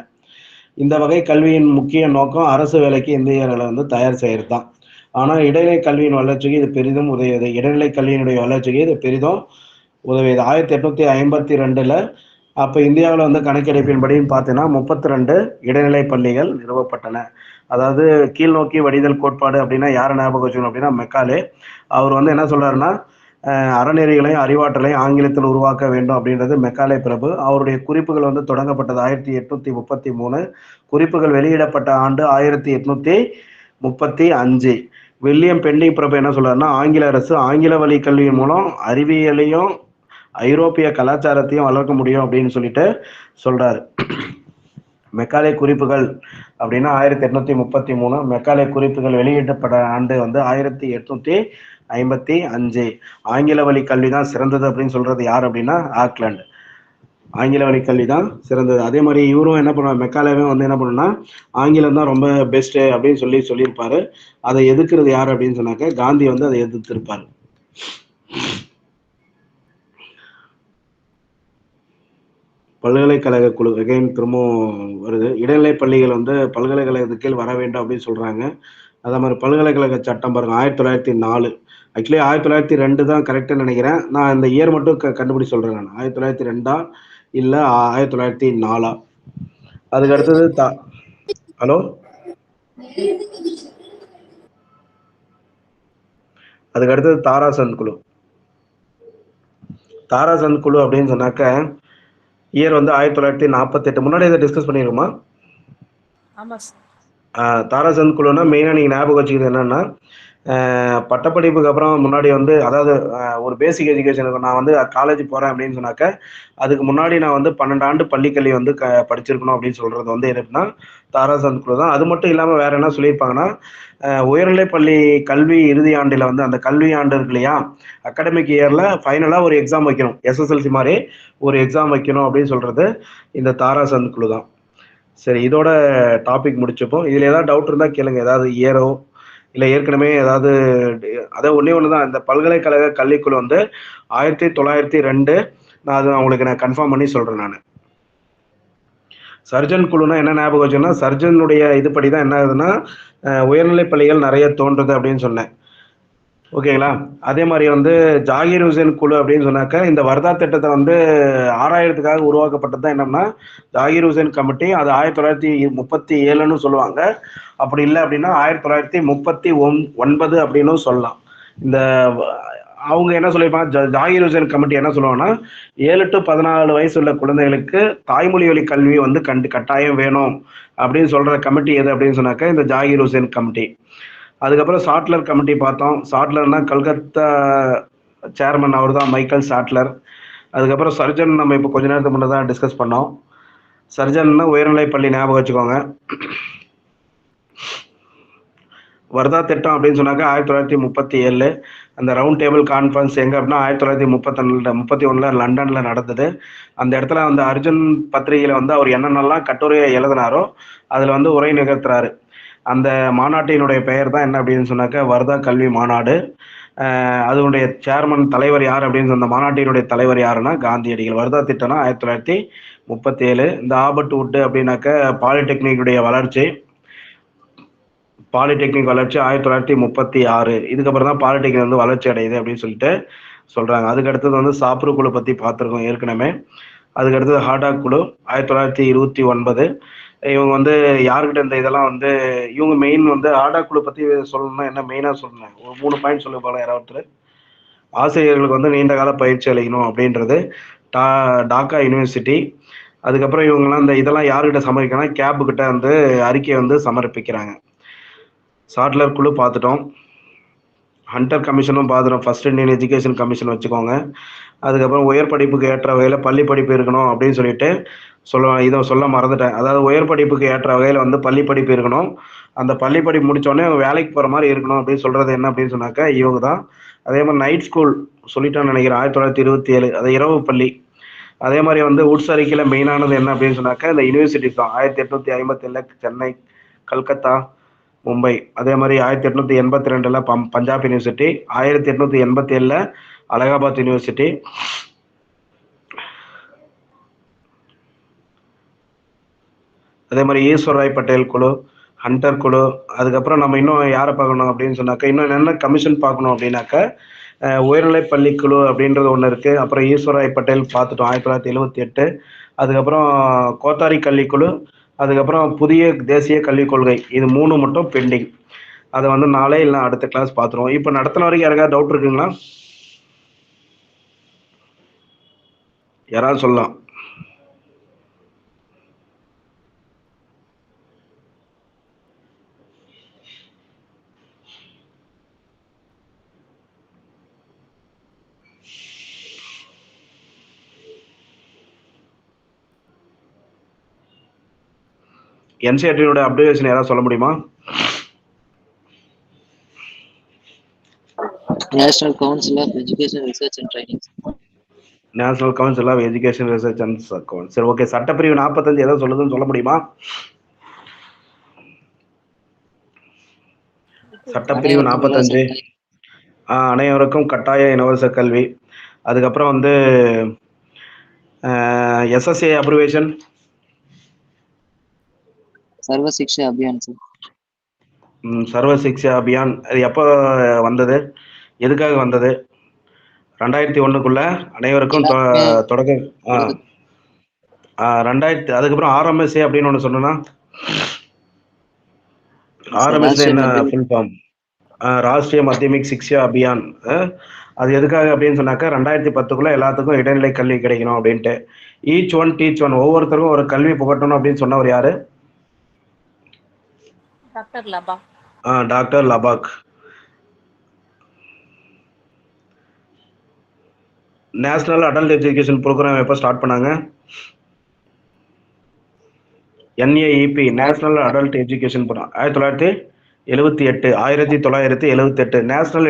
இந்த வகை கல்வியின் முக்கிய நோக்கம் அரசு வேலைக்கு இந்தியர்களை வந்து தயார் செய்யறது தான். ஆனா இடைநிலை கல்வியின் வளர்ச்சிக்கு இது பெரிதும் உதவியது. இடைநிலை கல்வியினுடைய வளர்ச்சிக்கு இது பெரிதும் உதவியது. 1852 அப்ப இந்தியாவில் வந்து கணக்கெடுப்பின்படி பார்த்தீங்கன்னா 32 இடைநிலை பள்ளிகள் நிறுவப்பட்டன. அதாவது கீழ்நோக்கி வடிதல் கோட்பாடு அப்படின்னா யாரை ஞாபகம் வச்சுக்கணும் அப்படின்னா மெக்காலே. அவர் வந்து என்ன சொல்றாருன்னா அறநெறிகளையும் அறிவாற்றலையும் ஆங்கிலத்தில் உருவாக்க வேண்டும் அப்படின்றது மெக்காலே பிரபு. அவருடைய குறிப்புகள் வந்து தொடங்கப்பட்டது 1833. குறிப்புகள் வெளியிடப்பட்ட ஆண்டு 1835. வில்லியம் பெண்டிங் பிரபு என்ன சொல்றாருன்னா ஆங்கில அரசு ஆங்கில வழி கல்வியின் மூலம் அறிவியலையும் ஐரோப்பிய கலாச்சாரத்தையும் வளர்க்க முடியும் அப்படின்னு சொல்லிட்டு சொல்றாரு. மெக்காலே குறிப்புகள் அப்படின்னா 1833. மெக்காலே குறிப்புகள் வெளியிடப்பட்ட ஆண்டு வந்து 1855. ஆங்கில வழி கல்வி தான் சிறந்தது அப்படின்னு சொல்றது யார் அப்படின்னா ஆக்லாந்து. ஆங்கில வழி கல்வி தான் சிறந்தது. அதே மாதிரி இவரும் என்ன பண்ணுவார், மெக்காலேவே வந்து என்ன பண்ணுன்னா ஆங்கிலம் தான் ரொம்ப பெஸ்ட்டு அப்படின்னு சொல்லியிருப்பாரு. அதை எதிர்க்கிறது யார் அப்படின்னு சொன்னாக்க காந்தி வந்து அதை எதிர்த்திருப்பார். பல்கலைக்கழக குழு அகைன் திரும்பவும் வருது. இடைநிலை பள்ளிகள் வந்து பல்கலைக்கழகத்துக்கு கீழ் வர வேண்டும் அப்படின்னு சொல்றாங்க. அதே மாதிரி பல்கலைக்கழக சட்டம் பாருங்க 1904. ஆக்சுவலி 1902 தான் கரெக்டுன்னு நினைக்கிறேன். நான் இந்த இயர் மட்டும் கண்டுபிடி சொல்றேன். நான் 1902 இல்ல 1904. அதுக்கு அடுத்தது ஹலோ, அதுக்கு அடுத்தது தாராசந்த் குழு. தாராசந்த் குழு அப்படின்னு சொன்னாக்க இயர் வந்து 1948. முன்னாடி இதை டிஸ்கஸ் பண்ணிருக்குமா? தாராசந்த் குழுனா மெயினா நீங்க ஞாபகம் வச்சுக்கிறது என்னன்னா, பட்டப்படிப்புக்கு அப்புறம் முன்னாடி வந்து அதாவது ஒரு பேசிக் எஜுகேஷனுக்கு நான் வந்து காலேஜ் போறேன் அப்படின்னு சொன்னாக்க அதுக்கு முன்னாடி நான் வந்து 12 ஆண்டு பள்ளிக்கல்வி வந்து படிச்சிருக்கணும் அப்படின்னு சொல்றது வந்து எதுனா தாராசந்த் குழு தான். அது மட்டும் இல்லாம வேற என்ன சொல்லியிருப்பாங்கன்னா, உயர்நிலை பள்ளி கல்வி இறுதி ஆண்டுல வந்து அந்த கல்வி ஆண்டு இருக்கு இல்லையா, அகாடமிக் இயர்ல ஃபைனலா ஒரு எக்ஸாம் வைக்கணும், எஸ்எஸ்எல்சி மாதிரி ஒரு எக்ஸாம் வைக்கணும் அப்படின்னு சொல்றது இந்த தாராசந்த் குழு தான். சரி, இதோட டாபிக் முடிச்சுப்போம். இதுல ஏதாவது டவுட் இருந்தா கேளுங்க, ஏதாவது இயரோ இல்லை ஏற்கனவே ஏதாவது. அதாவது ஒண்ணே தான், இந்த பல்கலைக்கழக கல்விக்குழு வந்து 1902. நான் அது உங்களுக்கு கன்ஃபார்ம் பண்ணி சொல்றேன். நான் சர்ஜன் குழுனா என்ன ஞாபகம் வச்சுன்னா, சர்ஜனுடைய இதுபடி தான் என்ன ஆகுதுன்னா உயர்நிலை பள்ளிகள் நிறைய தோன்றுது அப்படின்னு சொன்னேன். ஓகேங்களா? அதே மாதிரி வந்து ஜாகிர் ஹுசேன் குழு அப்படின்னு சொன்னாக்க இந்த வர்தா திட்டத்தை வந்து ஆராயறதுக்காக உருவாக்கப்பட்டது தான் என்னன்னா ஜாகிர் ஹுசேன் கமிட்டி. அது 1937ன்னு சொல்லுவாங்க. அப்படி இல்லை அப்படின்னா 1939 அப்படின்னு சொல்லலாம். இந்த அவங்க என்ன சொல்லியிருப்பாங்க, ஜாகிர் ஹுசேன் கமிட்டி என்ன சொல்லுவாங்கன்னா 7 to 14 வயசு உள்ள குழந்தைகளுக்கு தாய்மொழி வழி கல்வி வந்து கட்டாயம் வேணும் அப்படின்னு சொல்ற கமிட்டி எது அப்படின்னு சொன்னாக்க இந்த ஜாகிர் ஹுசேன் கமிட்டி. அதுக்கப்புறம் சாட்லர் கமிட்டி பார்த்தோம். சாட்லர்னா கல்கத்தா சேர்மன் அவர் தான், மைக்கேல் சாட்லர். அதுக்கப்புறம் சர்ஜன் நம்ம இப்போ கொஞ்ச நேரத்துக்கு முன்னே தான் டிஸ்கஸ் பண்ணோம். சர்ஜன்னா உயர்நிலை பள்ளி ஞாபகம் வச்சுக்கோங்க. வர்தா திட்டம் அப்படின்னு சொன்னாக்க 1937. அந்த ரவுண்ட் டேபிள் கான்ஃபரன்ஸ் எங்க அப்படின்னா 1931 லண்டன்ல நடந்தது. அந்த இடத்துல அந்த அர்ஜுன் பத்திரிகையில வந்து அவர் என்னென்னலாம் கட்டுரையை எழுதினாரோ அதுல வந்து உரை நிகழ்த்துறாரு. அந்த மாநாட்டினுடைய பெயர் தான் என்ன அப்படின்னு சொன்னாக்க வர்தா கல்வி மாநாடு. அதனுடைய சேர்மன் தலைவர் யார் அப்படின்னு அந்த மாநாட்டினுடைய தலைவர் யாருன்னா காந்தியடிகள். வர்தா திட்டம்னா 1937. இந்த ஆபர்ட் வுட் அப்படின்னாக்க பாலிடெக்னிக்குடைய வளர்ச்சி. பாலிடெக்னிக் வளர்ச்சி 1936. இதுக்கப்புறம் தான் பாலிடெக்னிக் வந்து வளர்ச்சி அடையுது அப்படின்னு சொல்லிட்டு சொல்றாங்க. அதுக்கு அடுத்தது வந்து சாப்ரு குழு பத்தி பார்த்துருக்கோம் ஏற்கனவே. அதுக்கு அடுத்தது ஹாடா குழு 1929. இவங்க வந்து யாருக்கிட்ட இந்த இதெல்லாம் வந்து இவங்க மெயின் வந்து ஹாடா குழு பத்தி சொல்லணும்னா என்ன மெயினா சொல்லணும், ஒரு 3 பாயிண்ட் சொல்ல போல யாராவது. ஆசிரியர்களுக்கு வந்து நீண்ட கால பயிற்சி அளிக்கணும் அப்படின்றது டாக்கா யூனிவர்சிட்டி. அதுக்கப்புறம் இவங்கெல்லாம் இந்த இதெல்லாம் யாருக்கிட்ட சமர்ப்பிக்கணும், கேப் கிட்ட வந்து அறிக்கையை வந்து சமர்ப்பிக்கிறாங்க. சாட்லர் குழு பார்த்துட்டோம். ஹண்டர் கமிஷனும் பார்த்துட்டோம். ஃபர்ஸ்ட் இந்தியன் எஜுகேஷன் கமிஷன் வச்சுக்கோங்க. அதுக்கப்புறம் உயர் படிப்புக்கு ஏற்ற வகையில் பள்ளி படிப்பு இருக்கணும் அப்படின்னு சொல்லிட்டு இதை சொல்ல மறந்துட்டேன். அதாவது உயர் படிப்புக்கு ஏற்ற வகையில் வந்து பள்ளி படிப்பு இருக்கணும், அந்த பள்ளி படிப்பு முடிச்சோடனே வேலைக்கு போகிற மாதிரி இருக்கணும் அப்படின்னு சொல்றது என்ன அப்படின்னு சொன்னாக்க இவங்க தான். அதே மாதிரி நைட் ஸ்கூல் சொல்லிட்டான்னு நினைக்கிறேன் 1927, அது இரவு பள்ளி. அதே மாதிரி வந்து உட்ஸ் அறிக்கையில் மெயினானது என்ன அப்படின்னு சொன்னாக்க இந்த யூனிவர்சிட்டி தான். 1857 சென்னை, கல்கத்தா, மும்பை. அதே மாதிரி 1882 பஞ்சாப் யூனிவர்சிட்டி, 1887 அலகாபாத் யூனிவர்சிட்டி. அதே மாதிரி ஈஸ்வர் ராய் பட்டேல் குழு, ஹண்டர் குழு. அதுக்கப்புறம் நம்ம இன்னும் யாரை பார்க்கணும் அப்படின்னு சொன்னாக்க இன்னும் என்ன கமிஷன் பார்க்கணும் அப்படின்னாக்க உயர்நிலை பள்ளி குழு அப்படின்றது ஒன்று இருக்கு. அப்புறம் ஈஸ்வர் ராய் பட்டேல் பார்த்துட்டோம் 1978. அதுக்கப்புறம் கோத்தாரி கல்விக்குழு, அதுக்கப்புறம் புதிய தேசிய கல்விக் கொள்கை. இது 3 மட்டும் பெண்டிங். அதை வந்து நாளே இல்லை அடுத்த கிளாஸ் பார்த்துருவோம். இப்போ நடத்தின வரைக்கும் யாருக்காவது டவுட் இருக்குங்களா? யாராவது சொல்லலாம். என்சிஆர்டியோட அப்டேஷன் யாராவது சொல்ல முடியுமா? National council of education research and training. National council of education research and account. சரி, ஓகே. சட்டப்பிரிவு 45 எதை சொல்லுதுன்னு சொல்ல முடியுமா? சட்டப்பிரிவு 45 அனைவருக்கும் கட்டாய இலவச கல்வி. அதுக்கப்புறம் வந்து எஸ்எஸ்ஏ அப்ரிவேஷன் சர்வ சிக்ஷா அபியான் சார். சர்வ சிக்ஷா அபியான் அது எப்போ வந்தது, எதுக்காக வந்தது? 2001க்குள்ள அனைவருக்கும் தொடக்க 2000. அதுக்கப்புறம் ஆர்எம்எஸ்ஏ அப்படின்னு ஒன்று சொன்னா, ஆர்எம்எஸ்ஏ என்ன ஃபுல் ஃபார்ம்? ராஷ்டிரிய மத்தியமிக் சிக்ஷா அபியான். அது எதுக்காக அப்படின்னு சொன்னாக்கா 2010க்குள்ள எல்லாத்துக்கும் இடைநிலை கல்வி கிடைக்கணும் அப்படின்ட்டு. ஈச் ஒன் டீச் ஒன், ஒவ்வொருத்தருக்கும் ஒரு கல்வி புகட்டணும் அப்படின்னு சொன்னவர் யாரு? Doctor Laubach. Doctor Laubach. National adult education programme எப்போ ஸ்டார்ட் பண்ணாங்க? NAEP, national adult education programme 1978. National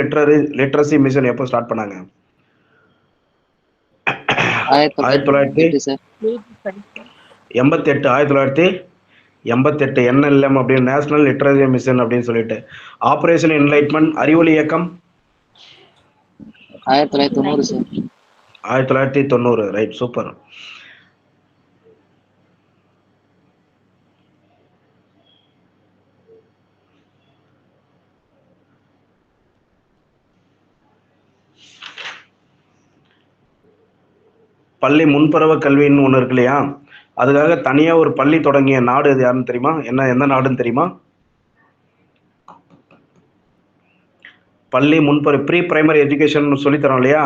literacy mission எப்போ ஸ்டார்ட் பண்ணாங்க? 1988. என்எல்எம் அப்படின்னு நேஷனல் லிட்ரஸி மிஷன் அப்படின்னு சொல்லிட்டு. ஆபரேஷன் என்லைட்மெண்ட், அறிவொளி இயக்கம் 1990. Right, super. பள்ளி முன்பருவ கல்வின்னு ஒன்று இருக்கு இல்லையா, அதுக்காக தனியா ஒரு பள்ளி தொடங்கிய நாடு இது யாருன்னு தெரியுமா? எந்த நாடுன்னு தெரியுமா? பள்ளி ப்ரீ பிரைமரி எஜுகேஷன் சொல்லித்தரோம் இல்லையா,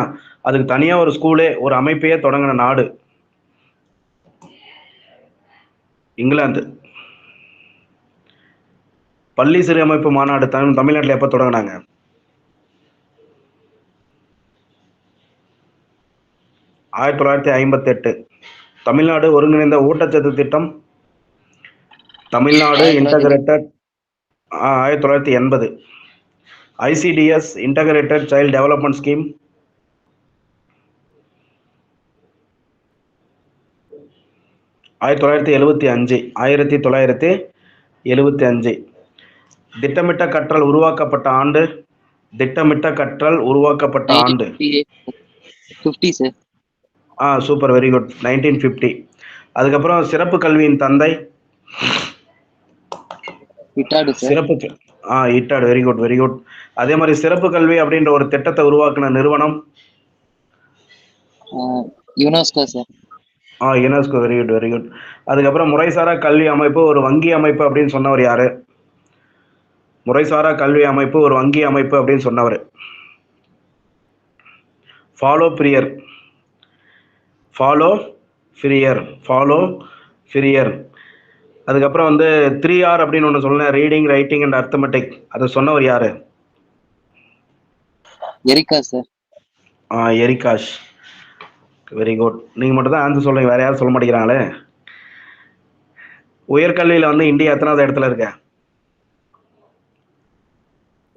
அதுக்கு தனியா ஒரு ஸ்கூலே, ஒரு அமைப்பையே தொடங்கின நாடு இங்கிலாந்து. பள்ளி சீரமைப்பு மாநாடு தமிழ்நாட்டில் எப்போ தொடங்கினாங்க? 1958. தமிழ்நாடு ஒருங்கிணைந்த ஊட்டச்சத்து திட்டம், Tamil Nadu integrated 1980. ICDS, integrated child development scheme 1975. திட்டமிட்ட கற்றல் உருவாக்கப்பட்ட ஆண்டு? 50 சார். Super, very good, 1950. அதுக்கப்புறம் சிறப்பு கல்வியின் தந்தை? சிறப்பு இட்டாடு. Very good, very good. அதே மாதிரி சிறப்பு கல்வி அப்படின்ற ஒரு திட்டத்தை உருவாக்குன நிறுவனம்? UNESCO sir. UNESCO. Very good, very good. அதுக்கப்புறம் முறைசாரா கல்வி அமைப்பு ஒரு வங்கி அமைப்பு அப்படின்னு சொன்னவர் யாரு? முறைசாரா கல்வி அமைப்பு ஒரு வங்கி அமைப்பு அப்படின்னு சொன்னவர் ஃபாலோ ஃபிரியர். அதுக்கப்புறம் வந்து 3R அப்படின்னு ஒன்று சொன்னேன், ரீடிங், ரைட்டிங் அண்ட் அர்த்தமெட்டிக். அதை சொன்னவர் யாரு? எரிகாஷ். Very good. நீங்க மட்டும் தான் ஆன்சர் சொல்றீங்க, வேற யாரும் சொல்ல மாட்டேங்கிறாங்களே. உயர்கல்வியில வந்து இந்தியா எத்தனாவது இடத்துல இருக்க?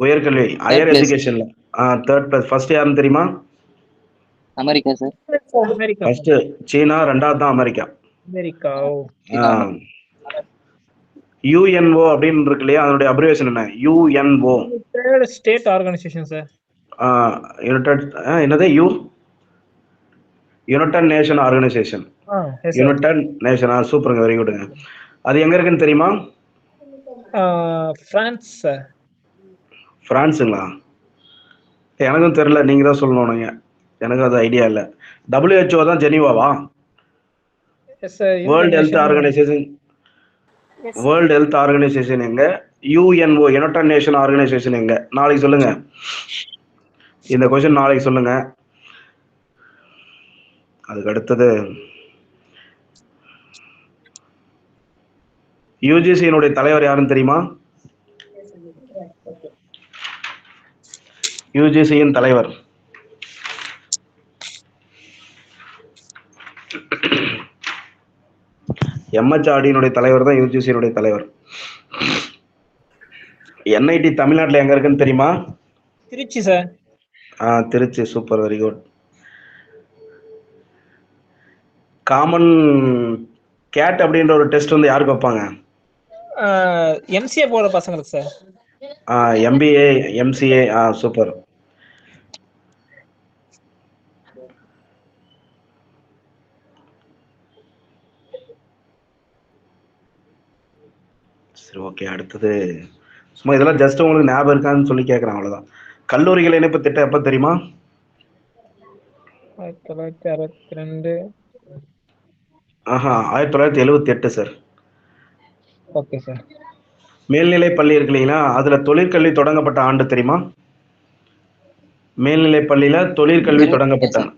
உயர்கல்வி, ஹையர் எஜுகேஷன்ல 3rd place. ஃபர்ஸ்ட் யாருன்னு தெரியுமா? America sir. ஃபர்ஸ்ட் சீனா, ரெண்டாவது தான் அமெரிக்கா. யுஎன்ஓ அப்படின்னு இருக்கு இல்லையா, அதனுடைய அப்ரிவேஷன் என்ன? UNO, united state organisation sir. என்னது? United nation organisation. United nation. சூப்பருங்க, வெரி குட்ங்க. அது எங்க இருக்குன்னு தெரியுமா? France sir. பிரான்ஸுங்களா? எனக்கும் தெரியல, நீங்க தான் சொல்லணும். எனக்கு அது ஐடியா இல்லை. WHO தான் ஜெனீவாவா? வேர்ல்டு ஹெல்த் ஆர்கனைசேஷன் எங்க? யுஎன்ஓ, யுனைடெட் நேஷன் ஆர்கனைசேஷன் எங்க? நாளைக்கு சொல்லுங்க, இந்த கொஸ்டின் நாளைக்கு சொல்லுங்க. அதுக்கு அடுத்தது யுஜிசியினுடைய தலைவர் யாருன்னு தெரியுமா? யுஜிசியின் தலைவர் MHRDயினுடைய தலைவர் தான் யுஜிசியினுடைய தலைவர். NIT தமிழ்நாட்டில் எங்க இருக்குன்னு தெரியுமா? Trichy sir. Trichy. Super, very good. Common CAT அப்படின்ற ஒரு டெஸ்ட் வந்து யாருக்கு வைப்பாங்க? எம்சிஏ போற பசங்களுக்கு சார். MBA, MCA. சூப்பர். சரி, ஓகே. அடுத்தது சும்மா இதெல்லாம் ஜஸ்ட் உங்களுக்கு ஞாபகம் இருக்கான்னு சொல்லி கேட்குறேன், அவ்வளோதான். கல்லூரிகள் இணைப்பு திட்டம் எப்போ தெரியுமா? 1962. 1978 சார். Okay sir. மேல்நிலை பள்ளி இருக்கு இல்லைங்களா, அதுல தொழிற்கல்வி தொடங்கப்பட்ட ஆண்டு தெரியுமா? மேல்நிலை பள்ளியில தொழிற்கல்வி 78 தொடங்கப்பட்ட சார்.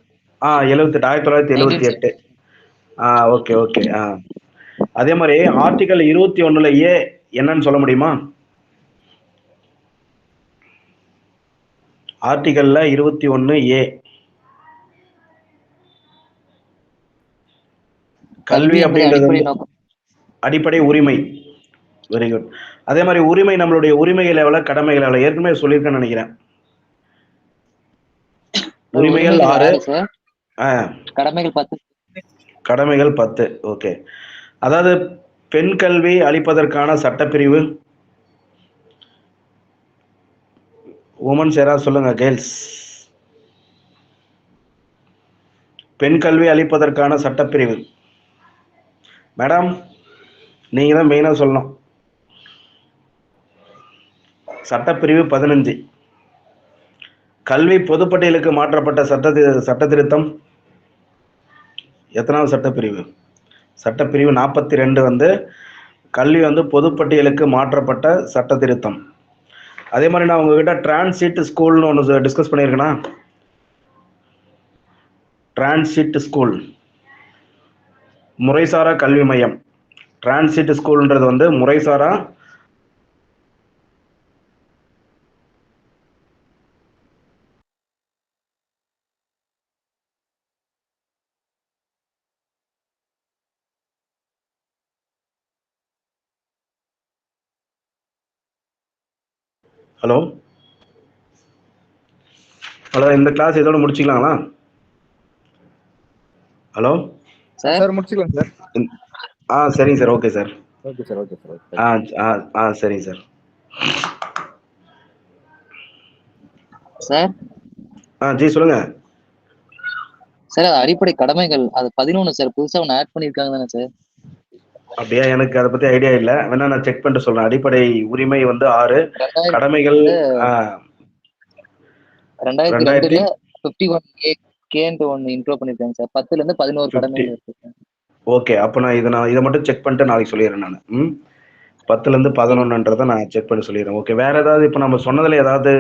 78, 1978. Okay okay. அதே மாதிரி ஆர்டிகல் 21 ஏ என்னன்னு சொல்ல முடியுமா? ஆர்டிகல்ல 21 ஏ கல்வி என்பது அப்படின்றது அடிப்படை வந்து நோக்கம். அடிப்படை உரிமை. Very good. அதே மாதிரி உரிமை, நம்மளுடைய உரிமைகள் எவ்வளவு, கடமைகள் எவ்வளவு, ஏற்கனவே சொல்லியிருக்கேன்னு நினைக்கிறேன். உரிமைகள் 6, 6 சார். கடமைகள் 10. கடமைகள் 10. ஓகே. அதாவது பெண் கல்வி அளிப்பதற்கான சட்டப்பிரிவு, உமன்ஸ் யாராவது சொல்லுங்க, கேர்ள்ஸ். பெண் கல்வி அளிப்பதற்கான சட்டப்பிரிவு மேடம், நீங்க தான் மெயினா சொல்லணும். சட்டப்பிரிவு 15. கல்வி பொதுப்பட்டியலுக்கு மாற்றப்பட்ட சட்ட திருத்தம் எத்தனாவது சட்டப்பிரிவு? சட்டப்பிரிவு 42 வந்து கல்வி வந்து பொதுப்பட்டியலுக்கு மாற்றப்பட்ட சட்ட திருத்தம். அதே மாதிரி நான் உங்ககிட்ட டிரான்சிட் ஸ்கூல்னு ஒன்று டிஸ்கஸ் பண்ணியிருக்கேனா? டிரான்சிட் ஸ்கூல், முறைசாரா கல்வி மையம். டிரான்சிட் ஸ்கூல்ன்றது வந்து முறைசாரா ஹலோ ஹலோ இந்த கிளாஸ் இதோட முடிச்சுக்கலாங்களா? ஹலோ சார் முடிச்சுக்கலாம் சார். சரிங்க sir. Okay sir. Okay sir. Okay sir. சரிங்க சார். சார் ஜி சொல்லுங்க. சார் அது அடிப்படை கடமைகள் அது 11 சார். புதுசா ஒன்று ஆட் பண்ணியிருக்காங்க தானே சார்? அப்படியா? எனக்கு அதை பத்தி ஐடியா இல்லை. வேணா நான் செக் பண்ணிட்டு சொல்றேன். அடிப்படை உரிமை வந்து 6, கடமைகள் 2002ல 51A கேன்ட்டு ஒன்று இன்ட்ரோ பண்ணியிருக்காங்க சார். 10ல இருந்து 11 50. கடமைகள் இருக்கு. ஓகே, அப்போ நான் இதை மட்டும் செக் பண்ணிட்டு நாளைக்கு சொல்லிடுறேன் நான். 10ல இருந்து 11ன்றதை நான் செக் பண்ணி சொல்லிடுறேன். ஓகே. வேற ஏதாவது இப்போ நம்ம சொன்னதுல ஏதாவது